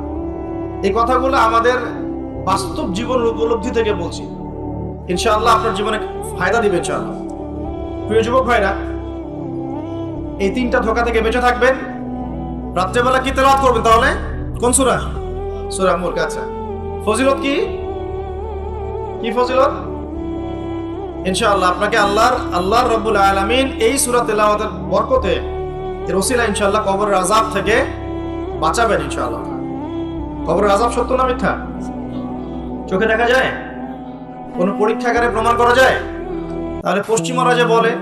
এই কথাগুলো আমাদের বাস্তব জীবন উপলব্ধি থেকে বলছি, ইনশাআল্লাহ আপনার জীবনে ফায়দা দিবে ইনশাআল্লাহ। প্রিয় যুবক ভাইরা, এই তিনটা ধোঁকা থেকে বেঁচে থাকবেন। রাত্রেবেলা কি তেলাওয়াত করবেন তাহলে? কোন সূরা? সূরা মুলক। আচ্ছা, ফজিলত কি কি ফজিলত? ইনশাআল্লাহ আপনাকে আল্লাহ রাব্বুল আলামিন এই সূরা তেলাওয়াতের বরকতে, এর ওসিলা ইনশাআল্লাহ কবরের আযাব থেকে বাঁচাবেন ইনশাআল্লাহ। কবরের আযাব সত্য না মিথ্যা? চোখে দেখা যায়? কোন পরীক্ষাগারে প্রমাণ করা যায়? তাহলে পশ্চিমারা যে বলে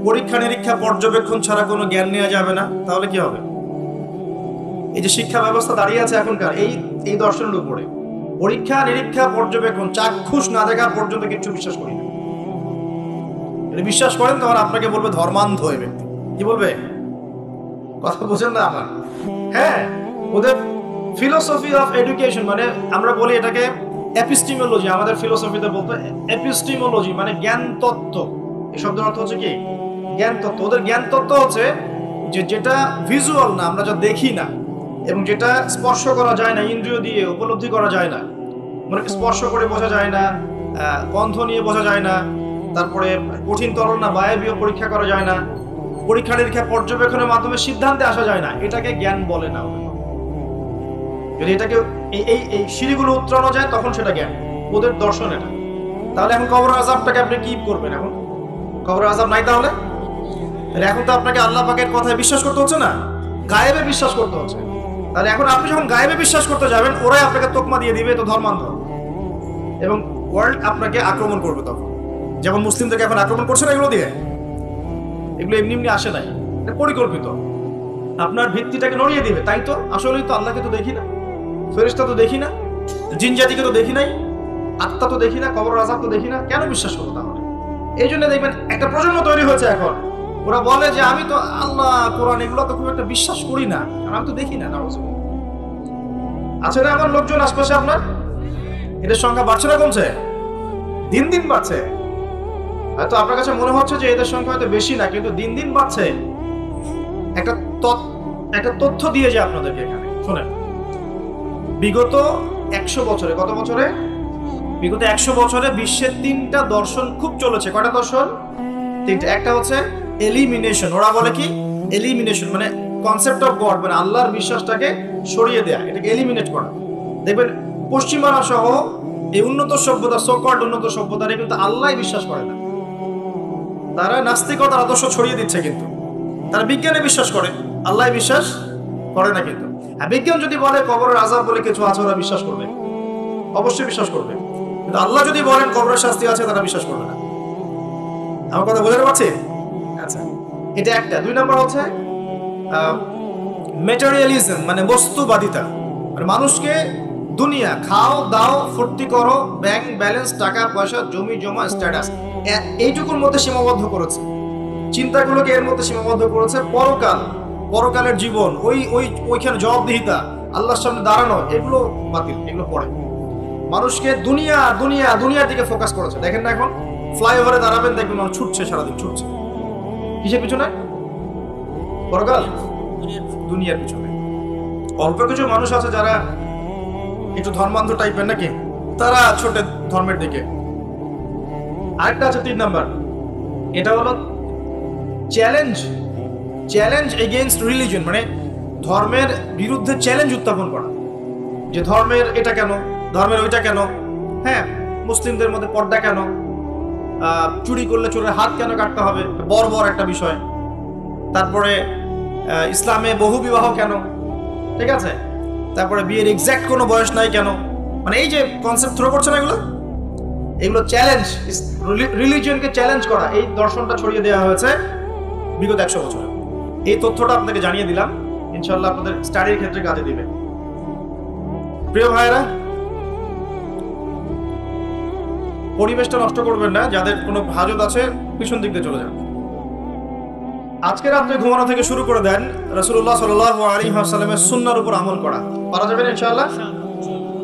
পরীক্ষা নিরীক্ষা পর্যবেক্ষণ ছাড়া কোনো জ্ঞান নেওয়া যাবে না, তাহলে কি হবে? এই যে শিক্ষা ব্যবস্থা দাঁড়িয়ে আছে এখনকার এই দর্শনের উপরে, পরীক্ষা নিরীক্ষা পর্যবেক্ষণ চাক্ষুষ না দেখা পর্যন্ত কিছু বিশ্বাস করি না। বিশ্বাস করেন তখন আপনাকে বলবে ধর্মান্ধ হয়ে ব্যক্তি। কি বলবে? কথা বোঝেন না আমার? হ্যাঁ, ওদের ফিলোসফি অফ এডুকেশন, মানে আমরা বলি এটাকে এপিস্টিমোলজি, আমাদের ফিলোসফিতে বলতো এপিস্টিমোলজি, মানে জ্ঞান তত্ত্ব। এই শব্দের অর্থ হচ্ছে কি? জ্ঞান তত্ত্ব। ওদের জ্ঞান তত্ত্ব হচ্ছে যে যেটা ভিজুয়াল না, আমরা যা দেখি না, এবং যেটা স্পর্শ করা যায় না, ইন্দ্রিয় দিয়ে উপলব্ধি করা যায় না, মানে স্পর্শ করে বোঝা যায় না, গন্ধ নিয়ে বোঝা যায় না, তারপরে কঠিন তরল না বায়বীয় পরীক্ষা করা যায় না, পরীক্ষা নিরীক্ষা পর্যবেক্ষণের মাধ্যমে সিদ্ধান্তে আসা যায় না, এটাকে জ্ঞান বলে না। যদি এটাকে এই সিঁড়িগুলো উত্তরানো যায় তখন সেটা জ্ঞান, ওদের দর্শন এটা। তাহলে এখন কবর আযাবটাকে আপনি কি করবেন? এখন কবর আযাব নাই, তাহলে এখন তো আপনাকে আল্লাহ পাকের কথায় বিশ্বাস করতে হচ্ছে না, গায়েবে বিশ্বাস করতে হচ্ছে। তাহলে এখন আপনি যখন গায়েবে বিশ্বাস করতে যাবেন, ওরাই আপনাকে তোকমা দিয়ে দিবে তো ধর্মান্ধ, এবং ওয়ার্ল্ড আপনাকে আক্রমণ করবে তখন। যেমন মুসলিমদেরকে এখন আক্রমণ করছে না এগুলো দিয়ে, এগুলো এমনি এমনি আসে নাই, এটা পরিকল্পিত। আপনার ভিত্তিটাকে নড়িয়ে দিবে। তাই তো আসলেই তো আল্লাহকে তো দেখি না, ফেরেশতা তো দেখি না, জিন জাতিকে তো দেখি নাই, আত্মা তো দেখি না, কবর আযাব তো দেখি না, কেন বিশ্বাস করবো তাহলে? এই জন্য দেখবেন একটা প্রজন্ম তৈরি হয়েছে এখন, ওরা বলে যে আমি তো আল্লাহ কোরআন এগুলো তো খুব একটা বিশ্বাস করি না, কারণ আমি তো দেখি না। আছে না আমার লোকজন আশপাশে আপনার? এদের সংখ্যা বাড়ছে না কমছে? দিন দিন বাড়ছে। হয়তো আপনার কাছে মনে হচ্ছে যে এদের সংখ্যা হয়তো বেশি না, কিন্তু দিন দিন বাড়ছে। একটা তথ্য দিয়ে যায় আপনাদেরকে এখানে, শোনেন। বিগত 100 বছরে, কত বছরে? বিগত 100 বছরে বিশ্বের 3টা দর্শন খুব চলেছে। কয়টা দর্শন? 3টা। একটা হচ্ছে এলিমিনেশন, ওরা বলে কি এলিমিনেশন, মানে কনসেপ্ট অফ গড, মানে আল্লাহর বিশ্বাসটাকে সরিয়ে দেয়া, এটাকে এলিমিনেট করা। দেখবেন পশ্চিমারা সহ এই উন্নত সভ্যতা, সো-কল্ড উন্নত সভ্যতারে কিন্তু আল্লাহ বিশ্বাস করে না, তারা নাস্তিকতার আদর্শ ছড়িয়ে দিচ্ছে, কিন্তু তারা বিজ্ঞানে বিশ্বাস করে, আল্লাহ বিশ্বাস করে না। কিন্তু বিজ্ঞান যদি বলে কবরের আযাব বলে কিছু আছে, ওরা বিশ্বাস করবে, অবশ্যই বিশ্বাস করবে। কিন্তু আল্লাহ যদি বলেন কবরের শাস্তি আছে, তারা বিশ্বাস করবে না। আমার কথা বোঝাতে পারছি? আচ্ছা, এটা একটা। 2 নম্বর হচ্ছে ম্যাটেরিয়ালিজম, মানে বস্তুবাদিতা, মানে মানুষকে দুনিয়া খাও দাও ফুর্তি করো, ব্যাংক ব্যালেন্স, টাকা পয়সা, জমি জমা, স্ট্যাটাস, এইটুকুর মধ্যে সীমাবদ্ধ করেছে। চিন্তাগুলোকে এর মধ্যে সীমাবদ্ধ করেছে। পরকালের জীবন, ওইখানে জবাবদিহিতা, আল্লাহর সামনে দাঁড়ানো, এগুলো বাতিল, এগুলো পড়ে। মানুষকে দুনিয়ার দিকে ফোকাস করেছে। দেখেন না এখন ফ্লাইওভারে দাঁড়াবেন, দেখবেন মানুষ ছুটছে, সারাদিন ছুটছে। কিসের পিছনে? পরকাল, দুনিয়ার পিছনে। অল্প কিছু মানুষ আছে যারা একটু ধর্মান্ধ টাইপের নাকি, তারা ছোটে ধর্মের দিকে। আরেকটা আছে 3 নাম্বার, এটা হলো চ্যালেঞ্জ এগেইনস্ট রিলিজন, মানে ধর্মের বিরুদ্ধে চ্যালেঞ্জ উত্থাপন করা। যে ধর্মের এটা কেন, ধর্মের ওইটা কেন, হ্যাঁ মুসলিমদের মধ্যে পর্দা কেন, চুরি করলে চোরের হাত কেন কাটতে হবে, বড় একটা বিষয়। তারপরে ইসলামে বহু বিবাহ কেন, ঠিক আছে, তারপরে বিয়ের এক্সাক্ট কোনো বয়স নাই কেন, মানে এই যে কনসেপ্ট থ্রো করছে না এগুলো চ্যালেঞ্জ, রিলিজিয়নকে চ্যালেঞ্জ করা, এই দর্শনটা ছড়িয়ে দেওয়া হয়েছে বিগত 100 বছরে। এই তথ্যটা আপনাকে জানিয়ে দিলাম, ইনশাআল্লাহ আপনাদের স্টাডির ক্ষেত্রে কাজে দিবে। প্রিয় ভাইরা, পরিবেশটা নষ্ট করবেন না, যাদের কোনো হাজত আছে পিছন দিক দিয়ে চলে যান। আজকে রাত্রে ঘুমানো থেকে শুরু করে দেন রাসূলুল্লাহ সাল্লাল্লাহু আলাইহি ওয়াসাল্লামের সুন্নাহর উপর আমল করা। পারা যাবে না ইনশাআল্লাহ?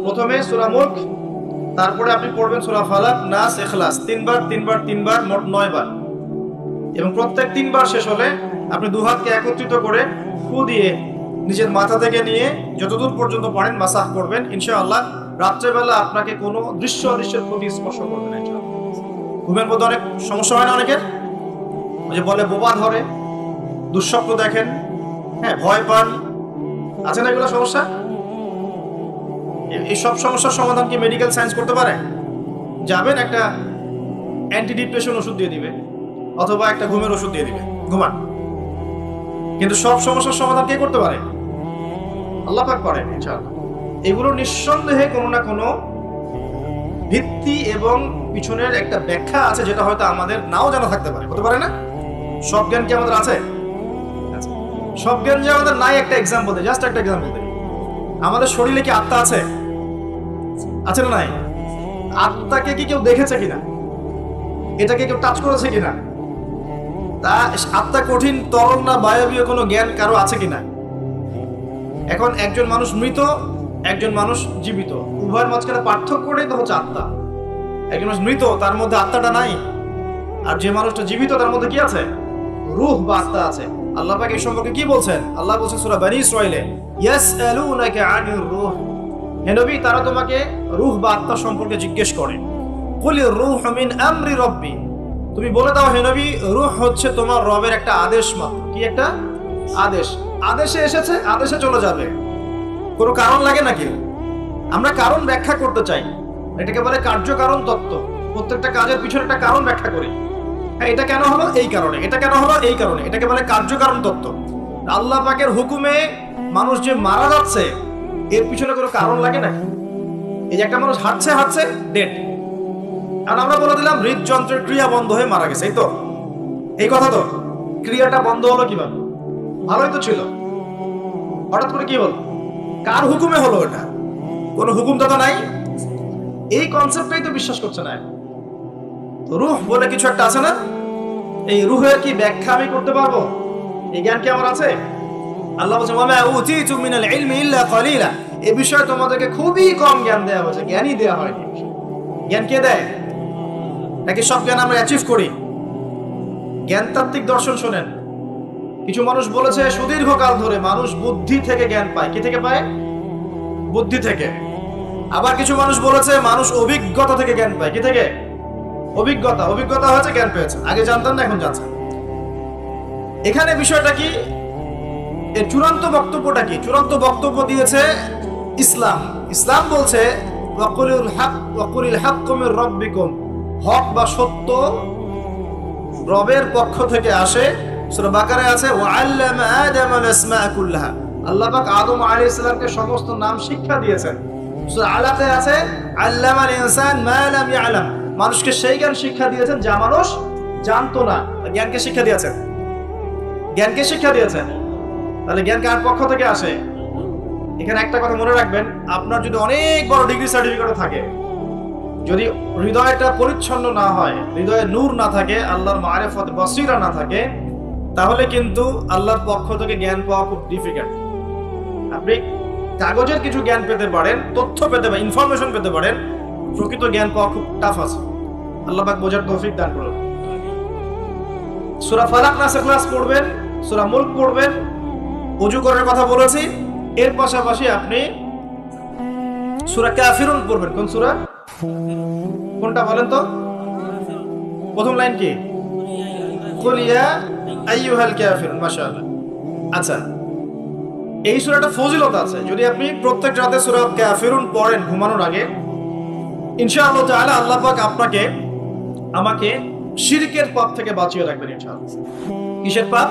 প্রথমে সূরা মুলক, তারপরে আপনি পড়বেন সূরা ফালাক, নাস, ইখলাস, তিনবার, মোট 9 বার, এবং প্রত্যেক 3 বার শেষ হলে আপনি দুহাতকে একত্রিত করে ফু দিয়ে নিজের মাথা থেকে নিয়ে যতদূর পর্যন্ত পারেন মাসাহ করবেন। ইনশাআল্লাহ রাত্রেবেলা আপনাকে কোনো দৃশ্য অদৃশ্যের প্রতি স্পর্শ করবে না ইনশাআল্লাহ। ঘুমের মধ্যে অনেক সমস্যা হয় না অনেকের, ওই যে বলে বোবা ধরে, দুঃস্বপ্ন দেখেন, হ্যাঁ ভয় পান, আছে না এগুলো সমস্যা? এই সব সমস্যার সমাধান কি মেডিকেল সায়েন্স করতে পারে? যাবেন একটা অ্যান্টি ডিপ্রেশন ওষুধ দিয়ে দিবে, অথবা একটা ঘুমের ওষুধ দিয়ে দিবে, ঘুমান। কিন্তু সব সমস্যার সমাধান কে করতে পারে? আল্লাহ পাক পারেন ইনশাআল্লাহ। এগুলো নিঃসন্দেহে কোনো না কোনো ভিত্তি এবং পিছনের একটা ব্যাখ্যা আছে, যেটা হয়তো আমাদের নাও জানা থাকতে পারে, হতে পারে না? সব জ্ঞান কি আমাদের আছে? সব জ্ঞান যে আমাদের নাই, একটা এক্সাম্পল দেয়, জাস্ট একটা এক্সাম্পল দেয়। আমাদের শরীরে কি আত্মা আছে? আছে না নাই? আত্মাকে কি কেউ দেখেছে কিনা? এটাকে কেউ টাচ করেছে কিনা? তা আত্মা কঠিন, তরল না বায়বীয় কোনো জ্ঞান কারো আছে কিনা? এখন একজন মানুষ মৃত, একজন মানুষ জীবিত, উভয়ের মাঝখানে পার্থক্যটাই তো হচ্ছে আত্মা। একজন মানুষ মৃত, তার মধ্যে আত্মাটা নাই, আর যে মানুষটা জীবিত তার মধ্যে কি আছে? রূহ বা আত্মা আছে। আল্লাহ পাক এই সম্পর্কে কি বলছেন? আল্লাহ বলছেন সূরা বনী ইসরাঈলে, ইয়াসআলুনাকা আনির রূহ, হে নবী তারা তোমাকে রূহ বা আত্মা সম্পর্কে জিজ্ঞেস করে। কুলির রূহু মিন আমরি রাব্বি, তুমি বলে দাও হে নবী, রূহ হচ্ছে তোমার রবের একটা আদেশ মাত্র। কি একটা আদেশ? আদেশে এসেছে, আদেশে চলে যাবে, কোনো কারণ লাগে নাকি? আমরা কারণ ব্যাখ্যা করতে চাই, এটাকে বলে কার্যকারণ তত্ত্ব। প্রত্যেকটা কাজের পিছনে একটা কারণ ব্যাখ্যা করি, হ্যাঁ এটা কেন হলো এই কারণে, এটা কেন হলো এই কারণে, এটাকে বলে কার্যকারণ তত্ত্ব। আল্লাহ পাকের হুকুমে মানুষ যে মারা যাচ্ছে, এর পিছনে কোনো কারণ লাগে না? এই যে একটা মানুষ হাঁটছে ডেড, আর আমরা বলে দিলাম হৃদযন্ত্রের ক্রিয়া বন্ধ হয়ে মারা গেছে, এই তো এই কথা তো। ক্রিয়াটা বন্ধ হলো কিভাবে? ভালোই তো ছিল, হঠাৎ করে কি হলো? কার হুকুমে হলো? এটা কোনো হুকুম তো নাই। এই কনসেপ্টটাই তো বিশ্বাস করছে না। রূহ বলে কিছু একটা আছে না? এই রূহের কি ব্যাখ্যা আমি করতে পারবো? এই জ্ঞান কি আমার আছে? আল্লাহ বলেন ওয়া মা উতিতু মিনাল ইলমি ইল্লা কলিলা, এই বিষয়ে তোমাদেরকে খুবই কম জ্ঞান দেওয়া হয়েছে, জ্ঞানই দেওয়া হয়নি। জ্ঞান কে দেয়? নাকি সব জ্ঞান আমরা অ্যাচিভ করি? জ্ঞানতাত্ত্বিক দর্শন শোনেন, কিছু মানুষ বলেছে সুদীর্ঘকাল ধরে মানুষ বুদ্ধি থেকে জ্ঞান পায়। কি থেকে পায়? বুদ্ধি থেকে। আবার কিছু মানুষ বলেছে মানুষ অভিজ্ঞতা থেকে জ্ঞান পায়। কি থেকে? অভিজ্ঞতা হয়েছে, জ্ঞান পেয়েছে, আগে জানতাম না এখন জানছেন। এখানে বিষয়টা কি? এর চূড়ান্ত বক্তব্যটা কি? চূড়ান্ত বক্তব্য দিয়েছে ইসলাম। ইসলাম বলছে ওয়াকুলিল হাক্কু মির রাব্বিকুম, হক বা সত্য রবের পক্ষ থেকে আসে। সূরা বাকারায় আছে ওয়াআল্লামা আদামাল আসমাআ কুল্লাহা, আল্লাহ পাক আদম আলাইহিস সালামকে সমস্ত নাম শিক্ষা দিয়েছেন। সূরা আলাকে আছে আল্লামাল ইনসান মা লাম ইয়ালাম, মানুষকে সেই জ্ঞান শিক্ষা দিয়েছেন যা মানুষ জানতো না। জ্ঞানকে শিক্ষা দিয়েছেন, জ্ঞানকে শিক্ষা দিয়েছেন। তাহলে জ্ঞান কার পক্ষ থেকে আসে? এখানে একটা কথা মনে রাখবেন, আপনার যদি অনেক বড় ডিগ্রি সার্টিফিকেটও থাকে, যদি হৃদয়টা পরিচ্ছন্ন না হয়, হৃদয়ে নূর না থাকে, আল্লাহর মারিফত বসিরা না থাকে, তাহলে কিন্তু আল্লাহর পক্ষ থেকে জ্ঞান পাওয়া খুব ডিফিকাল্ট। আপনি কাগজের কিছু জ্ঞান পেতে পারেন, তথ্য পেতে পারেন, ইনফরমেশন পেতে পারেন, প্রকৃত জ্ঞান পাওয়া খুব টাফ আছে। আল্লাহ পাক বোঝার তৌফিক দান করুন। সূরা ফালাক, নাস, ইখলাস পড়বেন, সূরা মুলক পড়বেন, ওযু করার কথা বলেছি। এর পাশাপাশি আপনি সূরা কাফিরুন পড়বেন। কোন সূরা? কোনটা বলেন তো? প্রথম লাইন কি? কুল ইয়া আইয়ুহাল কাফিরুন। মাশাআল্লাহ। আচ্ছা, এই সূরাটা ফজিলত আছে। যদি আপনি প্রত্যেক রাতে সূরা কাফিরুন পড়েন ঘুমানোর আগে, ইনশাআল্লাহ তাআলা আল্লাহ পাক আপনাকে আমাকে শিরকের পাপ থেকে বাঁচিয়ে রাখবেন ইনশাআল্লাহ। কিসের পাপ?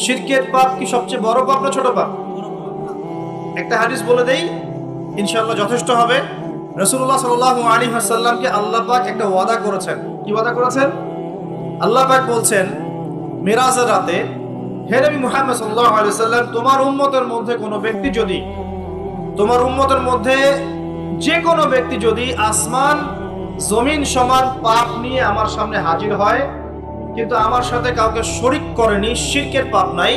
শিরকের পাপ কি সবচেয়ে বড় পাপ না ছোট পাপ? একটা হাদিস বলে দেই, ইনশাআল্লাহ যথেষ্ট হবে। রাসূলুল্লাহ সাল্লাল্লাহু আলাইহি ওয়াসাল্লামকে আল্লাহ পাক একটা ওয়াদা করেছেন। কি ওয়াদা করেছেন? আল্লাহ পাক বলছেন মিরাজের রাতে, হে নবী মুহাম্মদ সাল্লাল্লাহু আলাইহি ওয়াসাল্লাম, তোমার উম্মতের মধ্যে কোনো ব্যক্তি যদি, তোমার উম্মতের মধ্যে যে কোনো ব্যক্তি যদি আসমান জমিন সমান পাপ নিয়ে আমার সামনে হাজির হয়, কিন্তু আমার সাথে কাউকে শরীক করেনি, শিরকের পাপ নাই,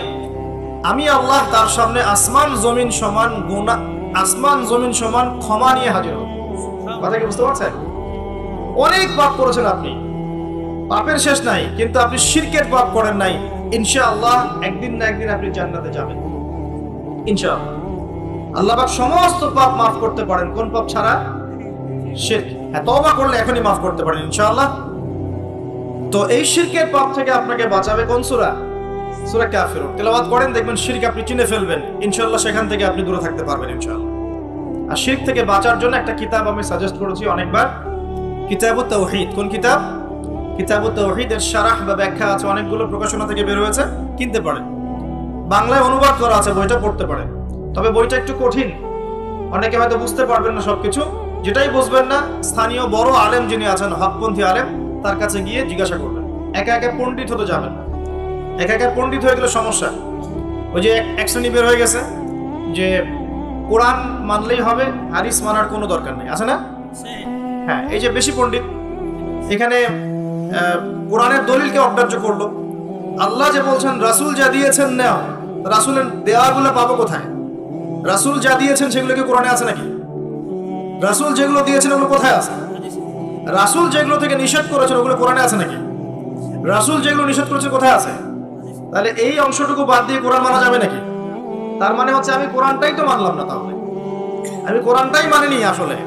আমি আল্লাহ তার সামনে আসমান জমিন সমান গুনাহ, আসমান জমিন সমান ক্ষমা নিয়ে হাজির হব। কথা কি বুঝতে পারছেন? অনেক পাপ করেছেন আপনি, পাপের শেষ নাই, কিন্তু আপনি শিরকের পাপ করেন নাই। ইনশাআল্লাহ একদিন না একদিন আপনি জান্নাতে যাবেন ইনশাআল্লাহ। আল্লাহ পাক সমস্ত পাপ মাফ করতে পারেন, কোন পাপ ছাড়া? শিরক। হ্যাঁ, তওবা করলে এখনই মাফ করতে পারেন ইনশাআল্লাহ। তো এই শিরকের পাপ থেকে আপনাকে বাঁচাবে কোন সূরা? সূরা কাফিরুন। তেলাওয়াত করেন, দেখবেন শিরক আপনি চিনে ফেলবেন ইনশাআল্লাহ, সেখান থেকে আপনি দূরে থাকতে পারবেন ইনশাআল্লাহ। আর শিরক থেকে বাঁচার জন্য একটা কিতাব আমি সাজেস্ট করেছি অনেকবার, কিতাবুত তাওহীদ। কোন কিতাব? কিতাবুত তাওহীদ। এর শারাহ বা ব্যাখ্যা আছে, অনেকগুলো প্রকাশনা থেকে বের হয়েছে, কিনতে পারেন। বাংলায় অনুবাদ করা আছে, বইটা পড়তে পারেন। তবে বইটা একটু কঠিন, অনেকে হয়তো বুঝতে পারবেন না সবকিছু। যেটাই বুঝবেন না, স্থানীয় বড় আলেম যিনি আছেন, হকপন্থী আলেম, তার কাছে গিয়ে জিজ্ঞাসা করবেন। একা একা পণ্ডিত হতে যাবেন না, একা একা পণ্ডিত হয়ে গেলে সমস্যা। ওই যে এক শ্রেণী বের হয়ে গেছে যে কোরআন মানলেই হবে, হাদিস মানার কোনো দরকার নেই, আছে না? হ্যাঁ, এই যে বেশি পণ্ডিত এখানে কোরআনের দলিলকে অগ্রাহ্য করলো। আল্লাহ যে বলছেন রাসূল যা দিয়েছেন নাও, রাসূলের দেওয়াগুলো পাবো কোথায়? রাসূল যা দিয়েছেন সেগুলো কি কোরআনে আছে নাকি? রাসূল যেগুলো দিয়েছেন ওগুলো কোথায় আছে? রাসূল যেগুলো থেকে নিষেধ করেছেন ওগুলো কোরআনে আছে নাকি? রাসূল যেগুলো নিষেধ করেছেন কোথায় আছে? তাহলে এই অংশটুকু বাদ দিয়ে কোরআন মানা যাবে নাকি? তার মানে হচ্ছে আমি কোরআনটাই তো মানলাম না, তাহলে আমি কোরআনটাই মানিনি আসলে।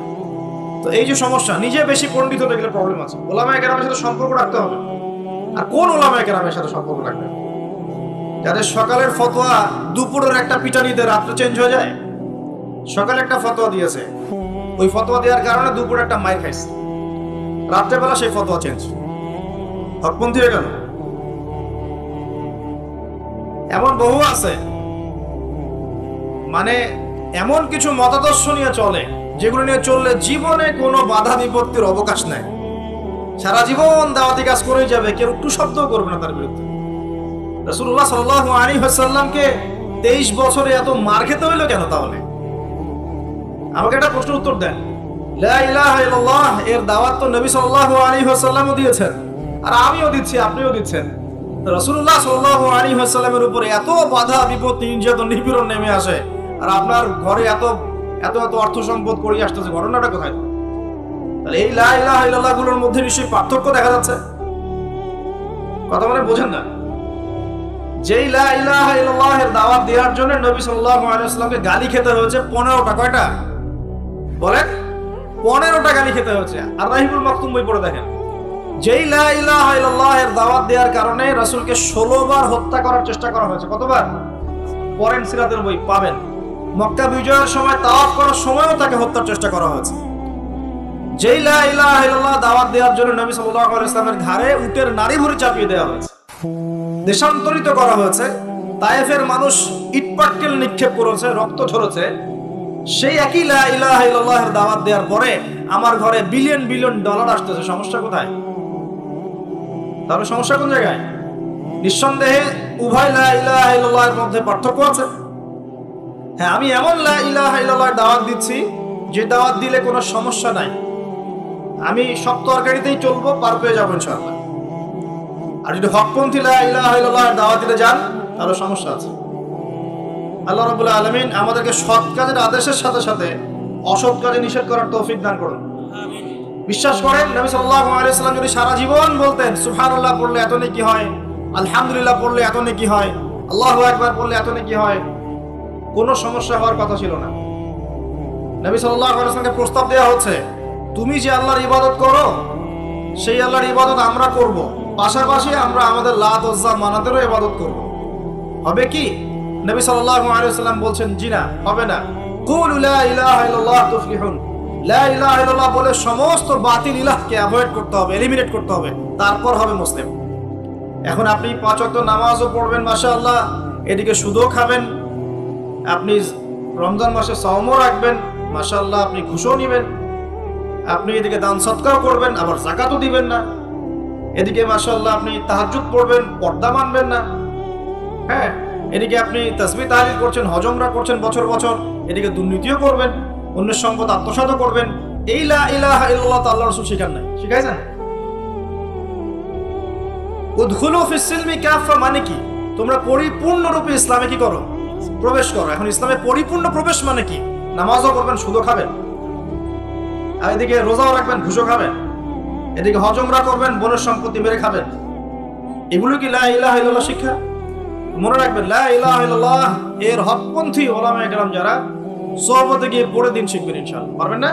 তো এই যে সমস্যা, নিজে বেশি পণ্ডিত হতে গেলে প্রবলেম আছে। ওলামায়ে কেরামের সাথে সম্পর্ক রাখতে হবে। আর কোন ওলামায়ে কেরামের সাথে সম্পর্ক রাখবে? যাদের সকালের ফতোয়া দুপুরের একটা পিটানিতে রাত্রে চেঞ্জ হয়ে যায়। সকালে একটা ফতোয়া দিয়েছে, ওই ফতোয়া দেওয়ার কারণে দুপুরে একটা মাইর খাইছে, রাত্রেবেলা সেই ফতোয়া চেঞ্জ, হকপন্থী হয়ে গেল। এমন বহু আছে, মানে এমন কিছু মতাদর্শ নিয়ে চলে যেগুলো নিয়ে চললে জীবনে কোনো বাধা বিপত্তির অবকাশ নাই। সারা জীবন দাওয়াতি কাজ করেই যাবে, কেউ একটু শব্দও করবে না তার বিরুদ্ধে। রাসূলুল্লাহ সাল্লাল্লাহু আলাইহি ওয়াসাল্লামকে 23 বছরে এত মার খেতে হইলো কেন? তাহলে আমাকে একটা প্রশ্ন উত্তর দেন। লা ইলাহা ইল্লাল্লাহ এর দাওয়াত তো নবী সাল্লাল্লাহু আলাইহি ওয়াসাল্লামও দিয়েছেন, আর আমিও দিচ্ছি, আপনিও দিচ্ছেন। রাসূলুল্লাহ সাল্লাল্লাহু আলাইহি ওয়াসাল্লামের উপরে এত বাধা বিপত্তি, নির্যাতন, নিপীড়ন নেমে আসে, আর আপনার ঘরে এত এত এত অর্থ সম্পদ করে আসতেছে, ঘটনাটা কোথায়? তাহলে এই লা ইলাহা ইল্লাল্লাহ গুলোর মধ্যে নিশ্চয়ই পার্থক্য দেখা যাচ্ছে। কথা মানে বোঝেন না? যেই লা ইলাহা ইল্লাল্লাহ এর দাওয়াত দেওয়ার জন্য নবী সাল্লাল্লাহু আলাইহি ওয়াসাল্লামকে গালি খেতে হয়েছে 15টা। কয়টা বলেন? 15টা গালি খেতে হয়েছে। আর রাহিবুল মাকতুম বই পড়ে দেখেন, যেই লা ইলাহা ইল্লাল্লাহ এর দাওয়াত দেওয়ার কারণে রাসূলকে 16 বার হত্যা করার চেষ্টা করা হয়েছে। কতবার? পড়েন সিরাতের বই, পাবেন। মক্কা বিজয়ের সময় তাওয়াফ করার সময়ও তাকে হত্যার চেষ্টা করা হয়েছে। যেই লা ইলাহা ইল্লাল্লাহ দাওয়াত দেওয়ার জন্য নবী সাল্লাল্লাহু আলাইহি ওয়াসাল্লামের ঘাড়ে উটের নাড়ি ভুঁড়ি চাপিয়ে দেওয়া হয়েছে, দেশান্তরিত করা হয়েছে, তায়েফের মানুষ ইটপাটকেল নিক্ষেপ করেছে, রক্ত ঝরেছে। সেই একই লা ইলাহা ইল্লাল্লাহ এর দাওয়াত দেওয়ার পরে আমার ঘরে বিলিয়ন বিলিয়ন ডলার আসতেছে। সমস্যা কোথায়? তাহলে সমস্যা কোন জায়গায়? নিঃসন্দেহে উভয় লা ইলাহা ইল্লাল্লাহ এর মধ্যে পার্থক্য আছে। হ্যাঁ, আমি এমন লা ইলাহা ইল্লাল্লাহ দাওয়াত দিচ্ছি যে দাওয়াত দিলে কোনো সমস্যা নাই, আমি সব তরকারিতেই চলবো, পার পেয়ে যাবো ইনশাআল্লাহ। আর যদি হকপন্থী লা ইলাহা ইল্লাল্লাহ দাওয়াত দিতে যান তাহলে সমস্যা আছে। আল্লাহ রাব্বুল আলামিন আমাদেরকে সৎ কাজের আদেশের সাথে সাথে অসৎ কাজে নিষেধ করার তৌফিক দান করুন। বিশ্বাস করেন, নবী সাল্লাল্লাহু আলাইহি ওয়াসাল্লাম যদি সারা জীবন বলতেন সুবহানাল্লাহ পড়লে এত নেকি হয়, আলহামদুলিল্লাহ পড়লে এত নেকি হয়, আল্লাহু আকবার পড়লে এত নেকি হয়, কোনো সমস্যা হওয়ার কথা ছিল না। নবী সাল্লাল্লাহু আলাইহি ওয়াসাল্লামকে প্রস্তাব দেওয়া হচ্ছে, তুমি যে আল্লাহর ইবাদত করো সেই আল্লাহর ইবাদত আমরা করব, পাশাপাশি আমরা আমাদের লাত ওজ্জা মানাতেরও ইবাদত করব। হবে কি? নবী সাল্লাল্লাহু আলাইহি ওয়াসাল্লাম বলছেন জি না, হবে না। কুলু লা ইলাহা ইল্লাল্লাহ তুফলিহুন, লা ইলাহা ইল্লাল্লাহ বলে সমস্ত বাতিল ইলাহকে অ্যাভয়েড করতে হবে, এলিমিনেট করতে হবে, তারপর হবে মুসলিম। এখন আপনি 5 ওয়াক্ত নামাজও পড়বেন মাশাআল্লাহ, এদিকে সুদও খাবেন, আপনি রমজান মাসে সাওমও রাখবেন মাশাআল্লাহ, আপনি ঘুষও নেবেন, আপনি এদিকে দান সদকাও করবেন, আবার যাকাতও দিবেন না, এদিকে মাশাআল্লাহ আপনি তাহাজ্জুদ পড়বেন, পর্দা মানবেন না, হ্যাঁ, এদিকে আপনি তাসবিহ তাহলিল করছেন, হজ উমরা করছেন বছর বছর, এদিকে দুর্নীতিও করবেন, অন্যের সম্পদ আত্মসাৎও করবেন। এই লা ইলাহা ইল্লাল্লাহ তো আল্লাহর রাসূল শিখান নাই, শিখাইছেন? উদখুলু ফিস সিলমি কাফা মানে কি? তোমরা পরিপূর্ণরূপে ইসলামে কি করো? প্রবেশ করো। এখন ইসলামে পরিপূর্ণ প্রবেশ মানে কি? নামাজও করবেন, সুদও খাবেন, আর এদিকে রোজাও রাখবেন, ঘুষও খাবেন, এদিকে হজ উমরা করবেন, বোনের সম্পত্তি মেরে খাবেন। এগুলো কি লা ইলাহা ইল্লাল্লাহ শিক্ষা? মনে রাখবেন, লা ইলাহা ইল্লাল্লাহ এর হকপন্থী ওলামায়ে কেরাম যারা, সোহবতে গিয়ে পড়ে দিন শিখবেন ইনশাআল্লাহ। পারবেন না?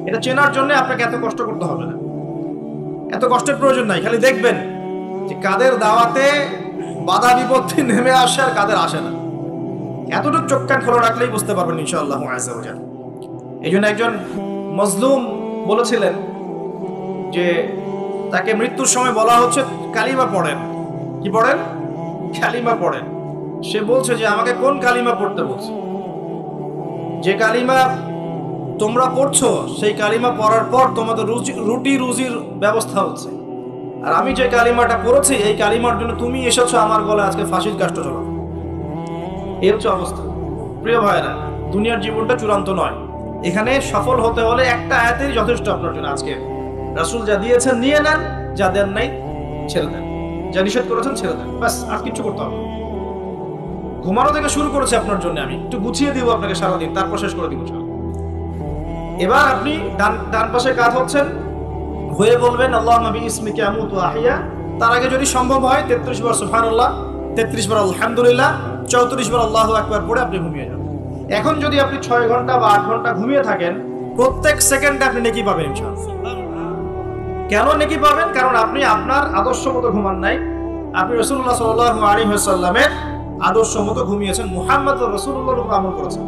এটা চেনার জন্য আপনাকে এত কষ্ট করতে হবে না, এত কষ্টের প্রয়োজন নাই। খালি দেখবেন যে কাদের দাওয়াতে বাধা বিপত্তি নেমে আসে আর কাদের আসে না। এতটুকু চোখ কান খোলা রাখলেই বুঝতে পারবেন ইনশাআল্লাহ আযজা ওয়া জাল। এই জন্য একজন মজলুম বলেছিলেন যে তাকে মৃত্যুর সময় বলা হচ্ছে কালিমা পড়েন। কি পড়েন? কালিমা পড়েন। সে বলছে যে আমাকে কোন কালিমা পড়তে বলছে? যে কালিমা তোমরা পড়ছো সেই কালিমা পড়ার পর তোমাদের রুটি রুজির ব্যবস্থা হচ্ছে, আর আমি যে কালিমাটা পড়েছি এই কালিমার জন্য তুমি এসেছো আমার গলায় আজকে ফাঁসির কাষ্ট চলো। এই হচ্ছে অবস্থা। প্রিয় ভাইরা, দুনিয়ার জীবনটা চূড়ান্ত নয়, এখানে সফল হতে হলে একটা আয়াতেই যথেষ্ট আপনার জন্য। আজকে রাসূল যা দিয়েছেন নিয়ে নেন, যা দেন নাই ছেড়ে দেন, যা নিষেধ করেছেন ছেড়ে দেন, ব্যাস, আর কিছু করতে হবে। ঘুমানো থেকে শুরু করেছে আপনার জন্য, আমি একটু গুছিয়ে দিব আপনাকে সারাদিন, তারপর শেষ করে দিব। এবার আপনি ডান পাশে কাত হচ্ছেন, হয়ে বলবেন আল্লাহুম্মা বিইসমিকা আমুতু ওয়া আহইয়া। তার আগে যদি সম্ভব হয় 33 বার সুবহানাল্লাহ, 33 বার আলহামদুলিল্লাহ, 34 বার আল্লাহু আকবার পড়ে আপনি ঘুমিয়ে যান। এখন যদি আপনি 6 ঘন্টা বা 8 ঘন্টা ঘুমিয়ে থাকেন, প্রত্যেক সেকেন্ডে আপনি নেকি পাবেন ইনশাআল্লাহ। কেন নেকি পাবেন? কারণ আপনি আপনার আদর্শ মতো ঘুমান নাই, আপনি রাসূলুল্লাহ সাল্লাল্লাহু আলাইহি ওয়াসাল্লামের আদর্শ মতো ঘুমিয়েছেন, মুহাম্মদুর রাসূলুল্লাহর উপর আমল করেছেন।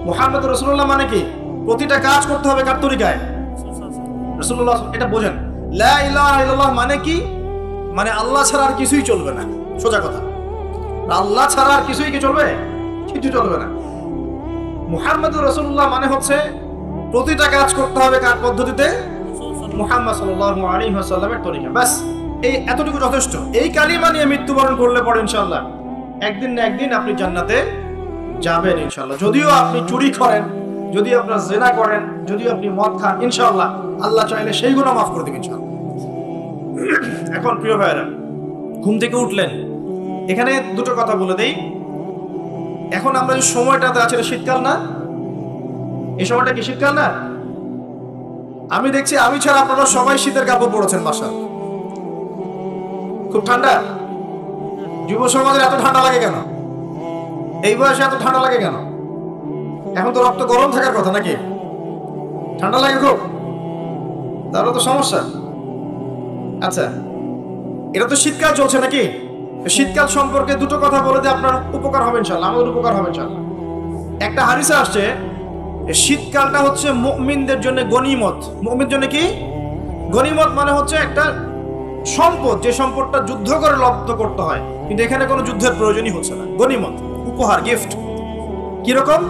মুহাম্মদুর রাসূলুল্লাহ মানে কি? প্রতিটা কাজ করতে হবে কার তরিকায়? রাসূলুল্লাহ। এটা বোঝেন। লা ইলাহা ইল্লাল্লাহ মানে কি? মানে আল্লাহ ছাড়া আর কিছুই চলবে না, সোজা কথা। আল্লাহ ছাড়া আর কিছুই কি চলবে? কিছু চলবে না। মুহাম্মদুর রাসূলুল্লাহ মানে হচ্ছে প্রতিটা কাজ করতে হবে কার পদ্ধতিতে? মুহাম্মদ সাল্লাল্লাহু আলাইহি ওয়াসাল্লামের তরিকা। বাস, এই এতটুকু যথেষ্ট। এই কালিমা নিয়ে মৃত্যুবরণ করলে পরে ইনশাআল্লাহ একদিন না একদিন আপনি জান্নাতে যাবেন ইনশাআল্লাহ। যদিও আপনি চুরি করেন, যদি আপনার জিনা করেন, যদি আপনি মদ খান, ইনশাআল্লাহ আল্লাহ চাইলে সেই গুনাহ মাফ করে দিবেন ইনশাআল্লাহ। এখন প্রিয় ভাইরা, ঘুম থেকে উঠলেন, এখানে দুটো কথা বলে দেই। এখন আমরা যে সময়টাতে আছি এটা শীতকাল না? এই সময়টা কি শীতকাল না? আমি দেখছি আমি ছাড়া আপনারা সবাই শীতের কাপড় পরেছেন বাসায়। খুব ঠান্ডা। যুব সমাজের এত ঠান্ডা লাগে কেন? এই বয়সে এত ঠান্ডা লাগে কেন? এখন তো রক্ত গরম থাকার কথা নাকি? ঠান্ডা লাগে খুব, তাহলে তো সমস্যা। আচ্ছা, এটা তো শীতকাল চলছে নাকি? শীতকাল সম্পর্কে দুটো কথা বলে দিয়ে আপনার উপকার হবে ইনশাআল্লাহ, আমাদের উপকার হবে ইনশাআল্লাহ। একটা হাদিসে আসছে শীতকালটা হচ্ছে মুমিনদের জন্য গনিমত। মুমিনদের জন্য কি গনিমত? মানে হচ্ছে একটা সম্পদ, যে সম্পদটা যুদ্ধ করে লব্ধ করতে হয়, কিন্তু এখানে কোনো যুদ্ধের প্রয়োজনই হচ্ছে না। গনিমত, উপহার, গিফট। কিরকম?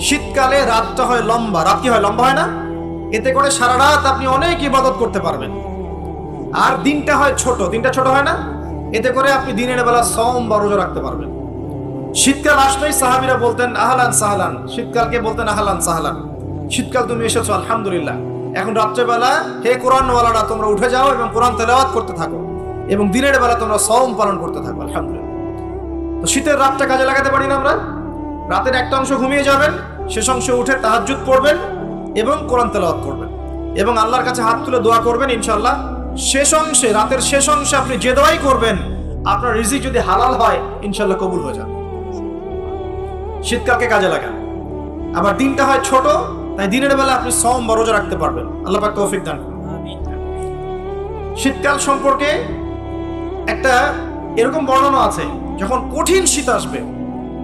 শীতকালে রাতটা হয় লম্বা। রাত কি হয়? লম্বা হয় না? এতে করে সারা রাত আপনি অনেক ইবাদত করতে পারবেন। আর দিনটা হয় ছোট। দিনটা ছোট হয় না? এতে করে আপনি দিনের বেলা সওম বা রোজা রাখতে পারবেন। শীতকাল আসলেই সাহাবীরা বলতেন আহলান সাহলান। শীতকালকে বলতেন আহলান সাহলান। শীতকাল তুমি এসেছো, আলহামদুলিল্লাহ। এখন রাত্রেবেলা হে কোরআনওয়ালারা তোমরা উঠে যাও এবং কোরআন তেলাওয়াত করতে থাকো, এবং দিনের বেলা তোমরা সওম পালন করতে থাকো, আলহামদুলিল্লাহ। তো শীতের রাতটা কাজে লাগাতে পারি না আমরা? রাতের একটা অংশ ঘুমিয়ে যাবেন, শেষ অংশে উঠে তাহাজ্জুদ পড়বেন এবং কোরআন তেলাওয়াত করবেন এবং আল্লাহর কাছে হাত তুলে দোয়া করবেন ইনশাআল্লাহ। শেষ অংশে, রাতের শেষ অংশে আপনি যে দোয়াই করবেন, আপনার রিজিক যদি হালাল হয় ইনশাআল্লাহ কবুল হয়ে যাবে। শীতকালকে কাজে লাগান। আবার দিনটা হয় ছোট, তাই দিনের বেলা আপনি সওম বা রোজা রাখতে পারবেন। আল্লাহ পাক তৌফিক দান করুন। শীতকাল সম্পর্কে একটা এরকম বর্ণনা আছে, যখন কঠিন শীত আসবে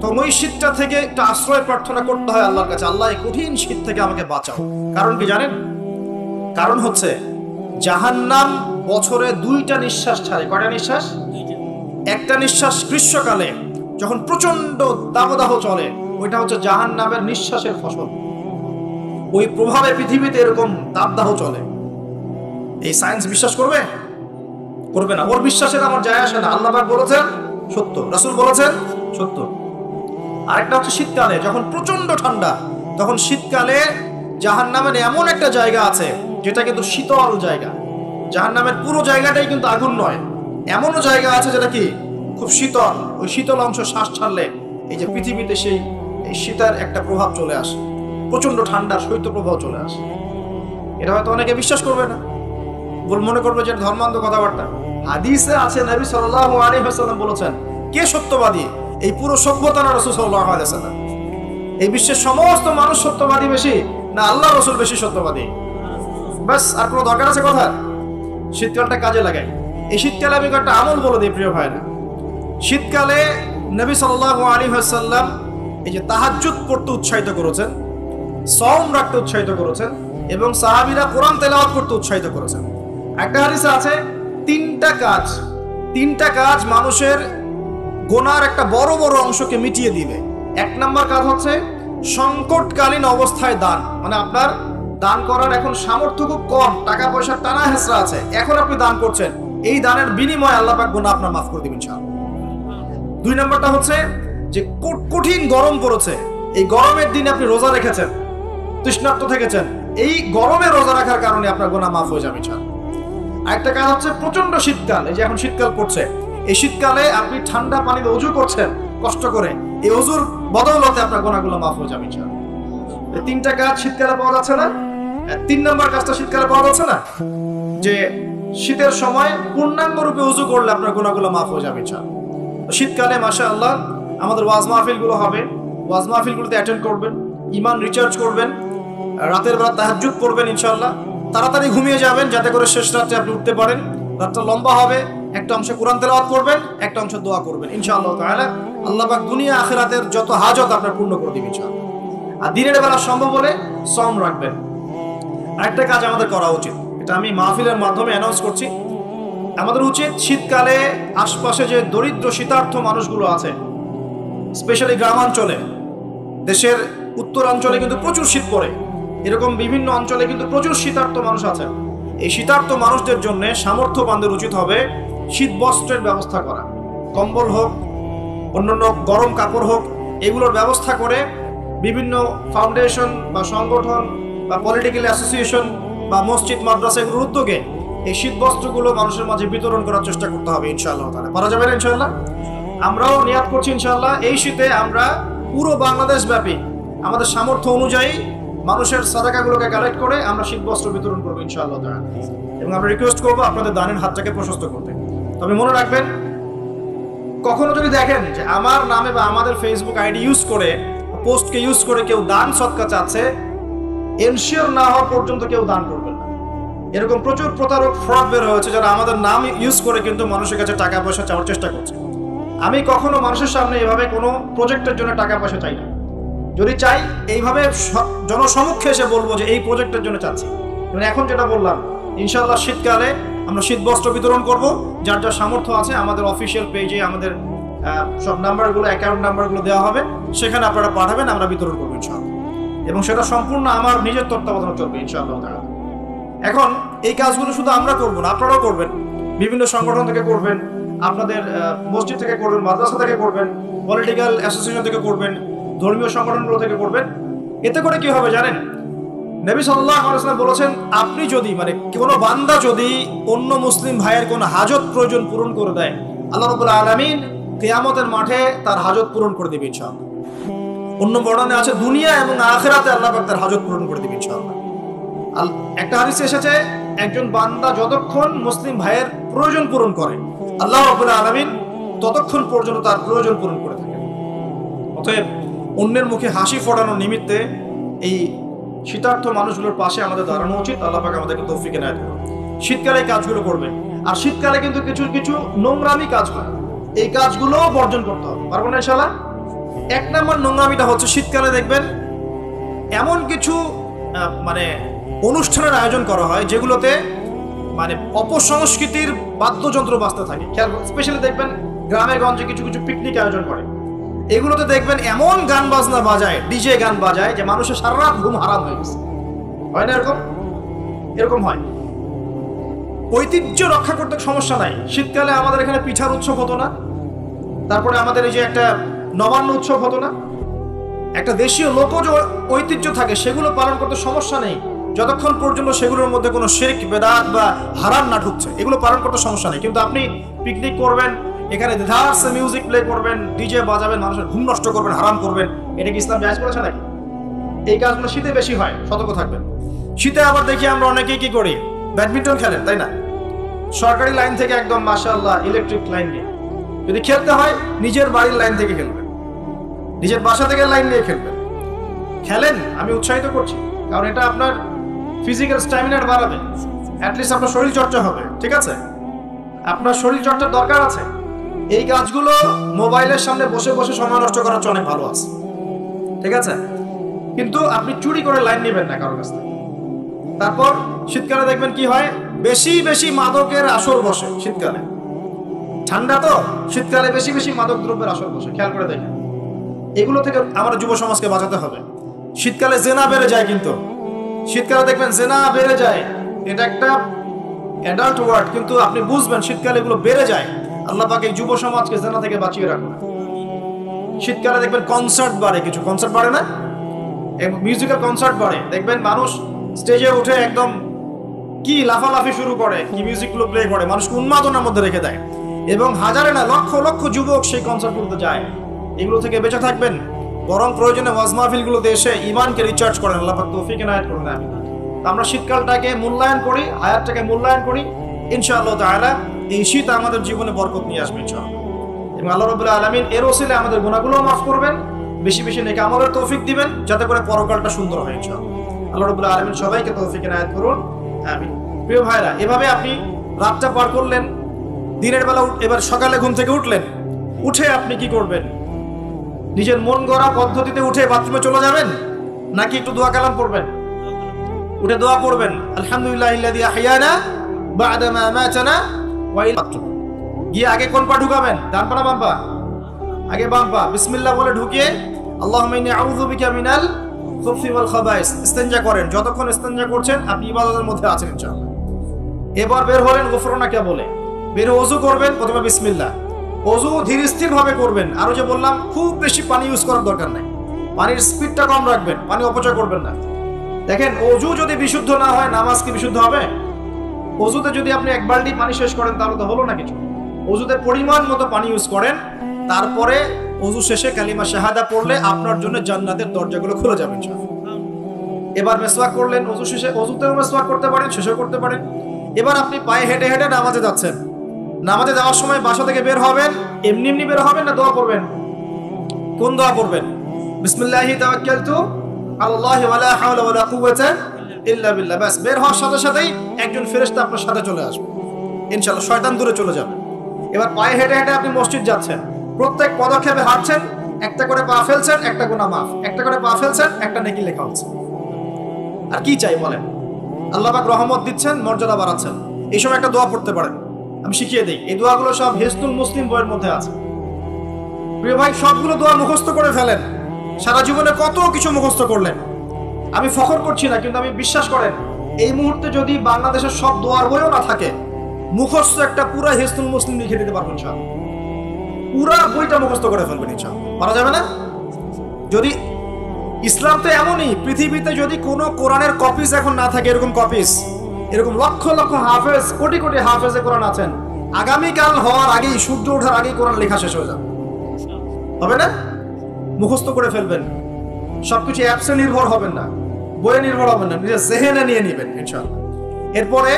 তো ওই শীতটা থেকে একটা আশ্রয় প্রার্থনা করতে হয় আল্লাহর কাছে, আল্লাহ এই কঠিন শীত থেকে আমাকে বাঁচাও। কারণ কি জানেন? কারণ হচ্ছে জাহান্নাম বছরে 2টা নিঃশ্বাস ছাড়ে। কয়টা নিঃশ্বাস? একটা নিঃশ্বাস গ্রীষ্মকালে যখন প্রচন্ড দাবদাহ চলে, ওইটা হচ্ছে জাহান্নামের নিঃশ্বাসের ফসল। ওই প্রভাবে পৃথিবীতে এরকম দাবদাহ চলে। এই সায়েন্স বিশ্বাস করবে? করবে না। ওর বিশ্বাসের আমার যায় আসে না। আল্লাহ পাক বলেছেন সত্য, রাসূল বলেছেন সত্য। আরেকটা হচ্ছে শীতকালে যখন প্রচন্ড ঠান্ডা, তখন শীতকালে জাহান্নামের এমন একটা জায়গা আছে যেটা কিন্তু শীতল জায়গা। জাহান্নামের পুরো জায়গাটাই কিন্তু আগুন নয়, এমনও জায়গা আছে যেটা কি খুব শীতল। ওই শীতল অংশ শ্বাস ছাড়লে এই যে পৃথিবীতে সেই এই শীতের একটা প্রভাব চলে আসে, প্রচন্ড ঠান্ডার শৈত্য প্রভাব চলে আসে। এটা হয়তো অনেকে বিশ্বাস করবে না, মনে করবে যে ধর্মান্ধ কথাবার্তা। হাদিসে আছে নবী সাল্লাল্লাহু আলাইহি ওয়াসাল্লাম বলেছেন, কে সত্যবাদী? এই পুরো সভ্যতা না রাসূল সাল্লাল্লাহু আলাইহি ওয়াসাল্লাম? এই বিশ্বের সমস্ত মানুষ সত্যবাদী বেশি না আল্লাহ রাসূল বেশি সত্যবাদী? বাস, আর কোনো দরকার আছে কথা? শীতকালটা কাজে লাগাই। এই শীতকালে আমি একটা আমল বলে দিই প্রিয় ভাইরা। শীতকালে নবী সাল্লাল্লাহু আলাইহি ওয়াসাল্লাম এই যে তাহাজ্জুদ পড়তে উৎসাহিত করেছেন, সওম রাখতে উৎসাহিত করেছেন, এবং সাহাবীরা কোরআন তেলাওয়াত করতে উৎসাহিত করেছেন। একটা হাদিসে আছে তিনটা কাজ মানুষের গোনার একটা বড় বড় অংশকে মিটিয়ে দিবে। 1 নম্বর কাজ হচ্ছে সংকটকালীন অবস্থায় দান। মানে আপনার দান করার এখন সামর্থ্য খুব কম, টাকা পয়সার টানা হেঁচড়া আছে, এখন আপনি দান করছেন, এই দানের বিনিময়ে আল্লাহ পাক গুনাহ আপনার মাফ করে দিবেন ইনশাআল্লাহ। 2 নম্বরটা হচ্ছে যে কঠিন গরম পড়েছে, এই গরমের দিনে আপনি রোজা রেখেছেন, তৃষ্ণার্ত থেকেছেন, এই গরমে রোজা রাখার কারণে আপনার গুনাহ মাফ হয়ে যাবে ইনশাআল্লাহ। আরেকটা কাজ হচ্ছে প্রচন্ড শীতকাল, এই যে এখন শীতকাল পড়ছে, এই শীতকালে আপনি ঠান্ডা পানিতে ওযু করছেন কষ্ট করে, এই ওযুর বদৌলতে আপনার গুনাহগুলো মাফ হয়ে যাবে ইনশাআল্লাহ। এই 3টা কাজ শীতকালে পাওয়া যাচ্ছে না? 3 নম্বর কাজটা শীতকালে পাওয়া যাচ্ছে না, যে শীতের সময় পূর্ণাঙ্গ রূপে ওযু করলে আপনার গুনাহগুলো মাফ হয়ে যাবে ইনশাআল্লাহ। শীতকালে মাশাআল্লাহ আমাদের ওয়াজ মাহফিলগুলো হবে, ওয়াজ মাহফিলগুলোতে অ্যাটেন্ড করবেন, ঈমান রিচার্জ করবেন, রাতের বেলা তাহাজ্জুদ পড়বেন ইনশাআল্লাহ। তাড়াতাড়ি ঘুমিয়ে যাবেন যাতে করে শেষ রাতে আপনি উঠতে পারেন। রাতটা লম্বা হবে, একটা অংশে কোরআন তেলাওয়াত করবেন, একটা অংশে দোয়া করবেন ইনশাআল্লাহ তাআলা। আল্লাহ পাক দুনিয়া আখিরাতের যত হাজত আপনার পূর্ণ করে দিবেন ইনশাআল্লাহ। আর দিনের বেলা সম্ভব হলে সওম রাখবেন। আরেকটা কাজ আমাদের করা উচিত, এটা আমি মাহফিলের মাধ্যমে অ্যানাউন্স করছি, আমাদের উচিত শীতকালে আশপাশে যে দরিদ্র শীতার্থ মানুষগুলো আছে, স্পেশালি গ্রামাঞ্চলে, দেশের উত্তরাঞ্চলে কিন্তু প্রচুর শীত পড়ে, এরকম বিভিন্ন অঞ্চলে কিন্তু প্রচুর শীতার্থ মানুষ আছে। এই শীতার্থ মানুষদের জন্য সামর্থ্যবানদের উচিত হবে শীত বস্ত্রের ব্যবস্থা করা, কম্বল হোক, অন্যান্য গরম কাপড় হোক, এগুলোর ব্যবস্থা করে বিভিন্ন ফাউন্ডেশন বা সংগঠন বা পলিটিক্যাল অ্যাসোসিয়েশন বা মসজিদ মাদ্রাসা এগুলোর উদ্যোগে এই শীত বস্ত্রগুলো মানুষের মাঝে বিতরণ করার চেষ্টা করতে হবে ইনশাআল্লাহ তাআলা। পারা যাবে না ইনশাআল্লাহ? আমরাও নিয়াত করছি ইনশাআল্লাহ এই শীতে আমরা পুরো বাংলাদেশ ব্যাপী আমাদের সামর্থ্য অনুযায়ী মানুষের সাদাকাগুলোকে কালেক্ট করে আমরা শীত বস্ত্র বিতরণ করবো ইনশাআল্লাহ তাআলা। এবং আমরা রিকোয়েস্ট করবো আপনাদের দানের হাতটাকে প্রশস্ত করতে। তবে মনে রাখবেন, কখনো যদি দেখেন যে আমার নামে বা আমাদের ফেসবুক আইডি ইউজ করে, পোস্টকে ইউজ করে কেউ দান সদকা চাচ্ছে, এনশিওর না হওয়া পর্যন্ত কেউ দান করবেন না। এরকম প্রচুর প্রতারক, ফ্রড বের হয়েছে যারা আমাদের নাম ইউজ করে কিন্তু মানুষের কাছে টাকা পয়সা চাওয়ার চেষ্টা করছে। আমি কখনো মানুষের সামনে এভাবে কোনো প্রজেক্টের জন্য টাকা পয়সা চাই না। যদি চাই এইভাবে জনসমক্ষে এসে বলবো যে এই প্রজেক্টের জন্য চাচ্ছি। মানে এখন যেটা বললাম, ইনশাআল্লাহ শীতকালে আমরা শীত বস্ত্র বিতরণ করব, যার যার সামর্থ্য আছে আমাদের অফিসিয়াল পেজে আমাদের সব নাম্বারগুলো, অ্যাকাউন্ট নাম্বারগুলো দেওয়া হবে, সেখানে আপনারা পাঠাবেন, আমরা বিতরণ করবো ইনশাআল্লাহ। এবং সেটা সম্পূর্ণ আমার নিজের তত্ত্বাবধানে চলবে ইনশাআল্লাহ তাআলা। এখন এই কাজগুলো শুধু আমরা করব না, আপনারাও করবেন, বিভিন্ন সংগঠন থেকে করবেন, আপনাদের মসজিদ থেকে করবেন, মাদ্রাসা থেকে করবেন, পলিটিক্যাল অ্যাসোসিয়েশন থেকে করবেন, ধর্মীয় সংগঠনগুলো থেকে করবেন। এতে করে কি হবে জানেন? নবী সাল্লাল্লাহু আলাইহি ওয়াসাল্লাম বলেছেন, আপনি যদি মানে কোনো বান্দা যদি অন্য মুসলিম ভাইয়ের কোনো হাজত প্রয়োজন পূরণ করে দেয়, আল্লাহ রাব্বুল আলামিন কিয়ামতের মাঠে তার হাজত পূরণ করে দিবেন ইনশাআল্লাহ। অন্য বর্ণনায় আছে দুনিয়া এবং আখিরাতে আল্লাহ পাক তার হাজত পূরণ করে দিবেন ইনশাআল্লাহ। একটা হাদিসে এসেছে, একজন বান্দা যতক্ষণ মুসলিম ভাইয়ের প্রয়োজন পূরণ করে, আল্লাহ রাব্বুল আলামিন ততক্ষণ পর্যন্ত তার প্রয়োজন পূরণ করে থাকেন। অতএব অন্যের মুখে হাসি ফোটানোর নিমিত্তে এই শীতার্থ মানুষগুলোর পাশে আমাদের দাঁড়ানো উচিত। আল্লাহ পাক আমাদেরকে তৌফিক এনায়েত করুন। শীতকালে এই কাজগুলো করবেন। আর শীতকালে কিন্তু কিছু কিছু নোংরামি কাজ হয়, এই কাজগুলো বর্জন করতে হবে। পারবো না ইনশাআল্লাহ? এক নম্বর নোংরামিটা হচ্ছে শীতকালে দেখবেন এমন কিছু মানে অনুষ্ঠানের আয়োজন করা হয় যেগুলোতে মানে অপসংস্কৃতির বাদ্যযন্ত্র বাজতে থাকে। খেয়াল স্পেশালি দেখবেন গ্রামে গঞ্জে কিছু কিছু পিকনিক আয়োজন করে, এগুলোতে দেখবেন এমন গান বাজনা বাজায়, ডিজে গান বাজায় যে মানুষের সারা রাত ঘুম হারাম হয়ে গেছে। হয় না এরকম? এরকম হয়। ঐতিহ্য রক্ষা করতে সমস্যা নাই। শীতকালে আমাদের এখানে পিঠার উৎসব হতো না, তারপরে আমাদের এই যে একটা নবান্ন উৎসব হতো না, একটা দেশীয় লোকজ ঐতিহ্য থাকে, সেগুলো পালন করতে সমস্যা নেই যতক্ষণ পর্যন্ত সেগুলোর মধ্যে কোনো শিরক বেদাত বা হারাম না ঢুকছে, এগুলো পালন করতে সমস্যা নেই। কিন্তু আপনি পিকনিক করবেন, এখানে ধারসে মিউজিক প্লে করবেন, ডিজে বাজাবেন, মানুষের ঘুম নষ্ট করবেন, হারাম করবেন, এটা কি ইসলাম জায়েজ করেছে নাকি? এই কাজগুলো শীতে বেশি হয়, সতর্ক থাকবেন। শীতে আবার দেখি আমরা অনেকেই কি করি, ব্যাডমিন্টন খেলেন, তাই না? সরকারি লাইন থেকে একদম মাশাআল্লাহ ইলেকট্রিক লাইন নিয়ে যদি খেলতে হয় নিজের বাড়ির লাইন থেকে খেলবেন, নিজের বাসা থেকে লাইন নিয়ে খেলবেন। খেলেন, আমি উৎসাহিত করছি, কারণ এটা আপনার ফিজিক্যাল স্ট্যামিনার বাড়াবে, অ্যাটলিস্ট আপনার শরীর চর্চা হবে, ঠিক আছে? আপনার শরীর চর্চার দরকার আছে। এই কাজগুলো মোবাইলের সামনে বসে বসে সময় নষ্ট করার চেয়ে অনেক ভালো আছে, ঠিক আছে? কিন্তু আপনি চুরি করে লাইন নেবেন না কারোর কাছ থেকে। তারপর শীতকালে দেখবেন কি হয়, বেশি বেশি মাদকের আসর বসে শীতকালে। ঠান্ডা তো, শীতকালে বেশি বেশি মাদক দ্রব্যের আসর বসে, খেয়াল করে দেখেন। এগুলো থেকে আমার যুব সমাজকে বাঁচাতে হবে। শীতকালে জেনা বেড়ে যায়, কিন্তু শীতকালে দেখবেন জেনা বেড়ে যায়, এটা একটা অ্যাডাল্ট ওয়ার্ড, কিন্তু আপনি বুঝবেন শীতকালে এগুলো বেড়ে যায়। আল্লাহ পাক এই যুব সমাজকে জেনা থেকে বাঁচিয়ে রাখুন। শীতকালে দেখবেন কনসার্ট বাড়ে, কিছু কনসার্ট বাড়ে না, মিউজিক্যাল কনসার্ট বাড়ে, দেখবেন মানুষ স্টেজে উঠে একদম কি লাফালাফি শুরু করে, কি মিউজিকগুলো প্লে করে, মানুষকে উন্মাদনার মধ্যে রেখে দেয়, এবং হাজারে না লক্ষ লক্ষ যুবক সেই কনসার্টগুলোতে যায়। এগুলো থেকে বেঁচে থাকবেন, বরং প্রয়োজনে ওয়াজ মাহফিলগুলোতে এসে ঈমানকে রিচার্জ করেন। আল্লাহ পাক তৌফিক এনায়েত করুন। আমরা শীতকালটাকে মূল্যায়ন করি, হায়াতটাকে মূল্যায়ন করি, ইনশাআল্লাহ তাআলা এই শীত আমাদের জীবনে বরকত নিয়ে আসবে ইনশাআল্লাহ। এবং আল্লাহ রাব্বুল আলামিন এর ওসিলায় আমাদের গুনাহগুলো মাফ করবেন, বেশি বেশি নেক আমলের তৌফিক দিবেন, যাতে করে পরকালটা সুন্দর হয় ইনশাআল্লাহ। আল্লাহ রাব্বুল আলামিন সবাইকে তৌফিক এনায়েত করুন, আমিন। প্রিয় ভাইরা, এভাবে আপনি রাতটা পার করলেন, দিনের বেলা এবার সকালে ঘুম থেকে উঠলেন, উঠে আপনি কি করবেন? নিজের মন গড়া পদ্ধতিতে উঠে বাথরুমে চলে যাবেন, নাকি একটু দোয়া কালাম পড়বেন? উঠে দোয়া পড়বেন, আলহামদুলিল্লাহিল্লাযী আহইয়ানা বা'দা মা আমাতানা ওয়া ইলাইহি। গিয়ে আগে কোন পা ঢুকাবেন? ডান পা না বাম পা? আগে বাম পা। বিসমিল্লাহ বলে ঢুকিয়ে আল্লাহুম্মা ইন্নী আউযু বিকা মিনাল খুবসি ওয়াল খাবাইস ইস্তেনজা করেন। যতক্ষণ ইস্তেনজা করছেন আপনি ইবাদতের মধ্যে আছেন ইনশাআল্লাহ। এবার বের হলেন, গুফরানাকা বলে বের ওযু করবেন, প্রথমে বিসমিল্লাহ। ওযু ধীর স্থির ভাবে করবেন। আরো যে বললাম, খুব বেশি পানি ইউজ করার দরকার নাই, পানির স্পিডটা কম রাখবেন, পানি অপচয় করবেন না। দেখেন, ওযু যদি বিশুদ্ধ না হয় নামাজ কি বিশুদ্ধ হবে? ওযুতে যদি আপনি এক বালতি পানি শেষ করেন তাহলে তো হলো না কিছু। ওযুতে পরিমাণ মতো পানি ইউজ করেন, তারপরে ওযু শেষে কালিমা শাহাদা পড়লে আপনার জন্য জান্নাতের দরজাগুলো খুলে যাবে ইনশাআল্লাহ। এবার মিসওয়াক করলেন ওযু শেষে, ওযুতেও মিসওয়াক করতে পারেন, শেষেও করতে পারেন। এবার আপনি পায়ে হেঁটে হেঁটে নামাজে যাচ্ছেন, নামাজে যাওয়ার সময় বাসা থেকে বের হবেন, এমনি এমনি বের হবেন না দোয়া পড়বেন? কোন দোয়া পড়বেন? বিসমিল্লাহি তাওয়াক্কালতু আলাল্লাহি ওয়া লা হাওলা ওয়া লা কুওয়াতা ইল্লা বিল্লাহ। বাস, বের হওয়ার সাথে সাথেই একজন ফেরেশতা আপনার সাথে চলে আসবে ইনশাআল্লাহ, শয়তান দূরে চলে যাবে। এবার পায়ে হেঁটে হেঁটে আপনি মসজিদ যাচ্ছেন, প্রত্যেক পদক্ষেপে হাঁটছেন, একটা করে পা ফেলছেন, একটা গুনাহ মাফ, একটা করে পা ফেলছেন, একটা নেকি লেখা হচ্ছে। আর কি চাই বলেন? আল্লাহ পাক রহমত দিচ্ছেন, মর্যাদা বাড়াচ্ছেন। এই সময় একটা দোয়া পড়তে পারেন, আমি শিখিয়ে দিই। এই দোয়াগুলো সব হিজতুল মুসলিম বইয়ের মধ্যে আছে। প্রিয় ভাই, সবগুলো দোয়া মুখস্থ করে ফেলেন। সারা জীবনে কত কিছু মুখস্থ করলেন, আমি ফখর করছি না, কিন্তু আমি বিশ্বাস করেন এই মুহূর্তে যদি বাংলাদেশের সব দোয়ার বইও না থাকে, মুখস্থ একটা পুরা হিজতুল মুসলিম লিখে দিতে পারবেন ইনশাআল্লাহ। পুরা বইটা মুখস্থ করে ফেলবেন ইনশাআল্লাহ। পারা যাবে না? যদি ইসলাম তো এমনই, পৃথিবীতে যদি কোনো কোরআনের কপিস এখন না থাকে, এরকম কপিস, এরকম লক্ষ লক্ষ হাফেজ, কোটি কোটি হাফেজে কোরআন আছেন, আগামীকাল হওয়ার আগেই, সূর্য ওঠার আগেই কোরআন লেখা শেষ হয়ে যাবে, হবে না? মুখস্থ করে ফেলবেন। সবকিছু অ্যাপসে নির্ভর হবেন না, বইয়ে নির্ভর হবেন না, নিজের জেহেনে নিয়ে নেবেন ইনশাআল্লাহ। এরপরে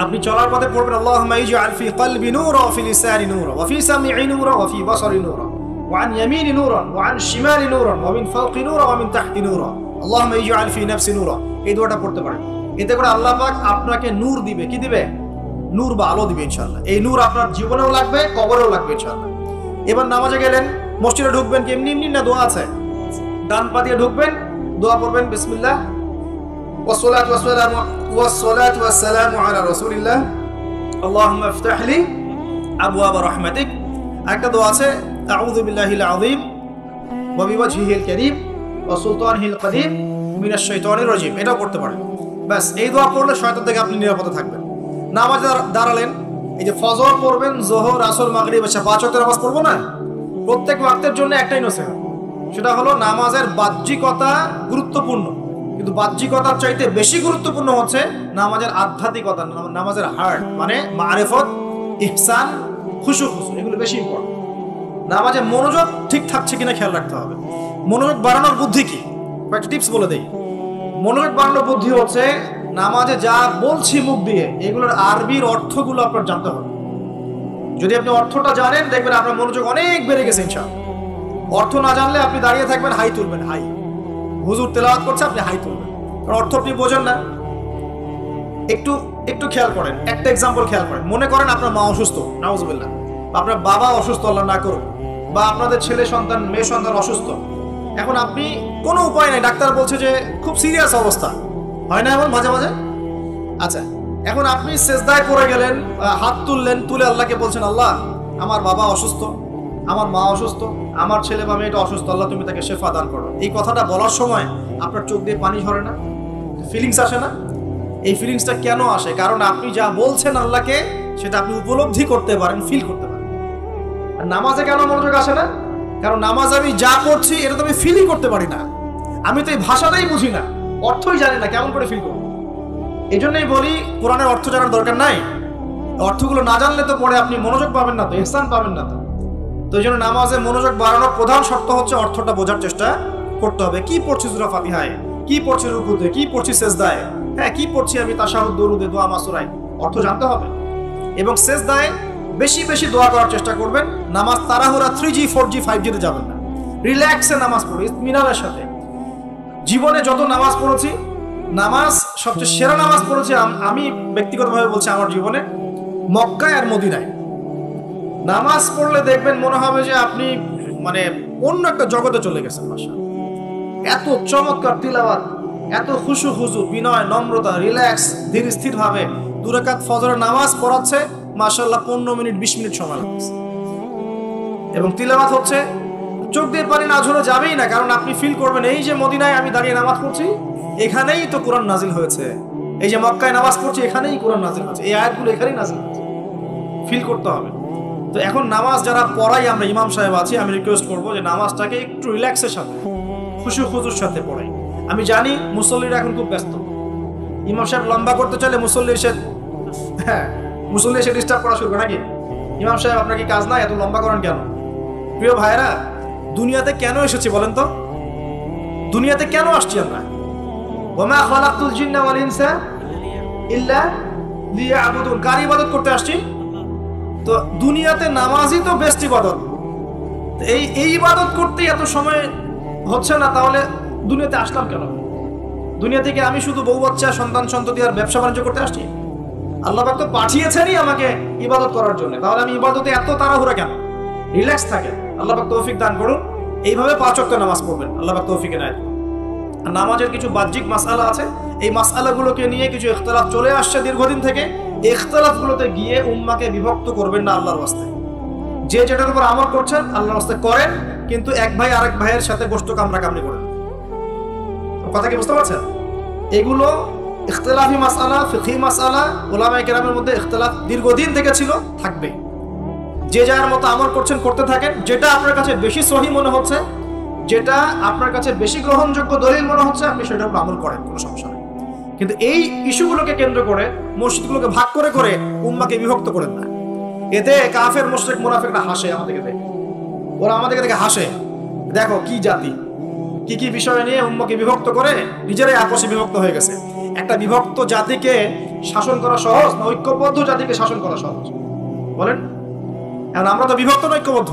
আপনি চলার পথে পড়বেন, আল্লাহুম্মা ইজআল ফি কলবি নূরা ওয়া ফি লিসানি নূরা ওয়া ফি সামঈ নূরা ওয়া ফি বাসারি নূরা ওয়া আন ইয়ামিনি নূরা ওয়া আন শিমালি নূরা ওয়া মিন ফাওকি নূরা ওয়া মিন তাহতি নূরা আল্লাহুম্মা ইজআল ফি নাফসি নূরা। এই দোয়াটা পড়তে পারেন। এতে করে আল্লাহ পাক আপনাকে নূর দিবে। কি দিবে? নূর বা আলো দিবে ইনশাআল্লাহ। এই নূর আপনার জীবনেও লাগবে, কবরেও লাগবে ইনশাআল্লাহ। এবার নামাজে গেলেন, মসজিদে ঢুকবেন কি এমনি এমনি না দোয়া আছে? ডান পা দিয়ে ঢুকবেন, দোয়া পড়বেন বিসমিল্লাহ ওয়াসসালাতু ওয়াসসালামু আলা রাসূলিল্লাহ আল্লাহুম্মা ইফতাহ লি আবওয়াব রাহমাতিক। একটা দোয়া আছে আউযু বিল্লাহিল আযীম ওয়া বিওয়াজহিল কারীম ওয়া সুলতানিহিল কাদীম মিনাশ শাইতানির রাজীম। এটাও পড়তে পারেন। ব্যাস এই দোয়া পড়লে শয়তান থেকে আপনি নিরাপদে থাকবেন। নামাজে দাঁড়ালেন, এই যে ফজর পড়বেন, যোহর, আসর, মাগরিব, এশা 5 ওয়াক্তের নামাজ পড়বো না? প্রত্যেক ওয়াক্তের জন্য একটাই নসিহত, সেটা হলো নামাজের বাহ্যিকতা গুরুত্বপূর্ণ, কিন্তু বাহ্যিকতার চাইতে বেশি গুরুত্বপূর্ণ হচ্ছে নামাজের আধ্যাত্মিকতা, নামাজের হার্ট, মানে মারিফত, ইহসান, খুশু, এগুলো বেশি ইম্পর্টেন্ট। নামাজে মনোযোগ ঠিক থাকছে কিনা খেয়াল রাখতে হবে। মনোযোগ বাড়ানোর বুদ্ধি কি, একটা টিপস বলে দেই। মনোযোগ বাড়ানোর বুদ্ধি হচ্ছে নামাজে যা বলছি মুখ দিয়ে এগুলোর আরবির অর্থগুলো আপনার জানতে হবে। যদি আপনি অর্থটা জানেন দেখবেন আপনার মনোযোগ অনেক বেড়ে গেছে ইনশাআল্লাহ। অর্থ না জানলে আপনি দাঁড়িয়ে থাকবেন, হাই তুলবেন, হাই, হুজুর তেলাওয়াত করছে আপনি হাই তুলবেন, কারণ অর্থ আপনি বোঝেন না। একটু খেয়াল করেন, একটা এক্সাম্পল খেয়াল করেন। মনে করেন আপনার মা অসুস্থ, নাউজুবিল্লাহ, আপনার বাবা অসুস্থ, আল্লাহ না করুন, বা আপনাদের ছেলে সন্তান, মেয়ে সন্তান অসুস্থ। এখন আপনি কোনো উপায় নাই, ডাক্তার বলছে যে খুব সিরিয়াস অবস্থা, হয় না এমন মাঝে মাঝে? আচ্ছা, এখন আপনি সেজদায় পড়ে গেলেন, হাত তুললেন, তুলে আল্লাহকে বলছেন, আল্লাহ আমার বাবা অসুস্থ, আমার মা অসুস্থ, আমার ছেলে বা মেয়েটা অসুস্থ, আল্লাহ তুমি তাকে শেফা দান করো। এই কথাটা বলার সময় আপনার চোখ দিয়ে পানি ঝরে না? ফিলিংস আসে না? এই ফিলিংসটা কেন আসে? কারণ আপনি যা বলছেন আল্লাহকে সেটা আপনি উপলব্ধি করতে পারেন, ফিল করতে পারেন। আর নামাজে কেন মনোযোগ আসে না? কারণ নামাজ আমি যা করছি এটা তো আমি ফিলই করতে পারি না, আমি তো এই ভাষাটাই বুঝি না, অর্থই জানি না, কেমন করে ফিল করবো? এই জন্যই বলি কোরআনের অর্থ জানার দরকার নাই। অর্থগুলো না জানলে তো পরে আপনি মনোযোগ পাবেন না, তো ইহসান পাবেন না। তো এই জন্য নামাজে মনোযোগ বাড়ানোর প্রধান শর্ত হচ্ছে অর্থটা বোঝার চেষ্টা করতে হবে। কি পড়ছি সূরা ফাতিহায়, কি পড়ছি রুকুতে, কি পড়ছি সেজদায়, হ্যাঁ কি পড়ছি আমি তাশাহুদ, দরুদে, দোয়া, মাসুরায়, অর্থ জানতে হবে। এবং সেজদায় বেশি বেশি দোয়া করার চেষ্টা করবেন। নামাজ তাড়াহুড়া 3G 4G 5G তে যাবেন না, রিল্যাক্সে নামাজ পড়ে ইতমিনানের সাথে। জীবনে যত নামাজ পড়েছি, নামাজ সবচেয়ে সেরা নামাজ পড়েছি আমি ব্যক্তিগতভাবে বলছি আমার জীবনে মক্কায় আর মদিনায়। নামাজ পড়লে দেখবেন মনে হবে যে আপনি মানে অন্য একটা জগতে চলে গেছেন। মাশাআল্লাহ, এত চমৎকার তিলাওয়াত, এত খুশু খুজু, বিনয়, নম্রতা, রিল্যাক্স, ধীর স্থির ভাবে 2 রাকাত ফজরের নামাজ পড়াচ্ছে, মাশাআল্লাহ 15 মিনিট 20 মিনিট সময় লাগছে। এবং তিলাওয়াত হচ্ছে, চোখ দিয়ে পানি না ঝরে যাবেই না, কারণ আপনি ফিল করবেন এই যে মদিনায় আমি দাঁড়িয়ে নামাজ পড়ছি, এখানেই তো কোরআন নাজিল হয়েছে। এই যে মক্কায় নামাজ পড়ছি, এখানেই কোরআন নাজিল হয়েছে, এই আয়াতগুলো এখানেই নাজিল হয়েছে, ফিল করতে হবে। তো এখন নামাজ যারা পড়াই আমরা, ইমাম সাহেব আছি, আমি রিকোয়েস্ট করবো যে নামাজটাকে একটু রিল্যাক্সের সাথে, খুশু খুজুর সাথে পড়াই। আমি জানি মুসল্লিরা এখন খুব ব্যস্ত, ইমাম সাহেব লম্বা করতে চাইলে মুসল্লি এসে ডিস্টার্ব করা শুরু করে নাকি, ইমাম সাহেব আপনার কি কাজ নাই, এত লম্বা করেন কেন? প্রিয় ভাইরা, দুনিয়াতে কেন এসেছি বলেন তো? দুনিয়াতে কেন আসছি আমরা? ওমা খালাকতুল জিন্না ওয়াল ইনসা ইল্লা লিয়াবুদুন, কার ইবাদত করতে আসছি? তো দুনিয়াতে নামাজই তো বেস্ট ইবাদত। এই ইবাদত করতে এত সময় হচ্ছে না, তাহলে দুনিয়াতে আসলাম কেন? দুনিয়া থেকে আমি শুধু বউ বাচ্চা, সন্তান সন্ততি আর ব্যবসা বাণিজ্য করতে আসছি? আল্লাহ পাক তো পাঠিয়েছেনই আমাকে ইবাদত করার জন্য, তাহলে আমি ইবাদতে এত তাড়াহুড়া কেন? রিল্যাক্স থাকেন, আল্লাহ পাক তৌফিক দান করুন। এইভাবে 5 ওয়াক্ত নামাজ পড়বেন, আল্লাহ পাক তৌফিক এনায়েত করুন। আর নামাজের কিছু বাহ্যিক মাসআলা আছে, এই মাসআলাগুলোকে নিয়ে কিছু ইখতিলাফ চলে আসছে দীর্ঘদিন থেকে। ইখতিলাফগুলোতে গিয়ে উম্মাহকে বিভক্ত করবেন না আল্লাহর ওয়াস্তে। যে যেটার উপর আমল করছেন আল্লাহর ওয়াস্তে করেন, কিন্তু এক ভাই আরেক ভাইয়ের সাথে গোশত কামড়াকামড়ি করেন। কথা কি বুঝতে পারছেন? এগুলো ইখতিলাফি মাসআলা, ফিকহি মাসআলা, উলামায়ে কেরামের মধ্যে ইখতিলাফ দীর্ঘদিন থেকে ছিল, থাকবে। যে যার মতো আমল করছেন, করতে থাকেন। যেটা আপনার কাছে বেশি সহিহ মনে হচ্ছে, যেটা আপনার কাছে বেশি গ্রহণযোগ্য দলিল মনে হচ্ছে, আপনি সেটার উপর আমল করেন, কোনো সমস্যা নেই। কিন্তু এই ইস্যুগুলোকে কেন্দ্র করে, মসজিদগুলোকে ভাগ করে করে উম্মাহকে বিভক্ত করেন না। এতে কাফের, মুশরিক, মুনাফিকরা হাসে আমাদেরকে দেখে, ওরা আমাদেরকে দেখে হাসে, দেখো কি জাতি, কি কি বিষয় নিয়ে উম্মাহকে বিভক্ত করে নিজেরাই আপসে বিভক্ত হয়ে গেছে। একটা বিভক্ত জাতিকে শাসন করা সহজ না ঐক্যবদ্ধ জাতিকে শাসন করা সহজ? বলেন। এখন আমরা তো বিভক্ত না ঐক্যবদ্ধ?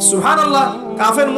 সুবহানাল্লাহ, কাফের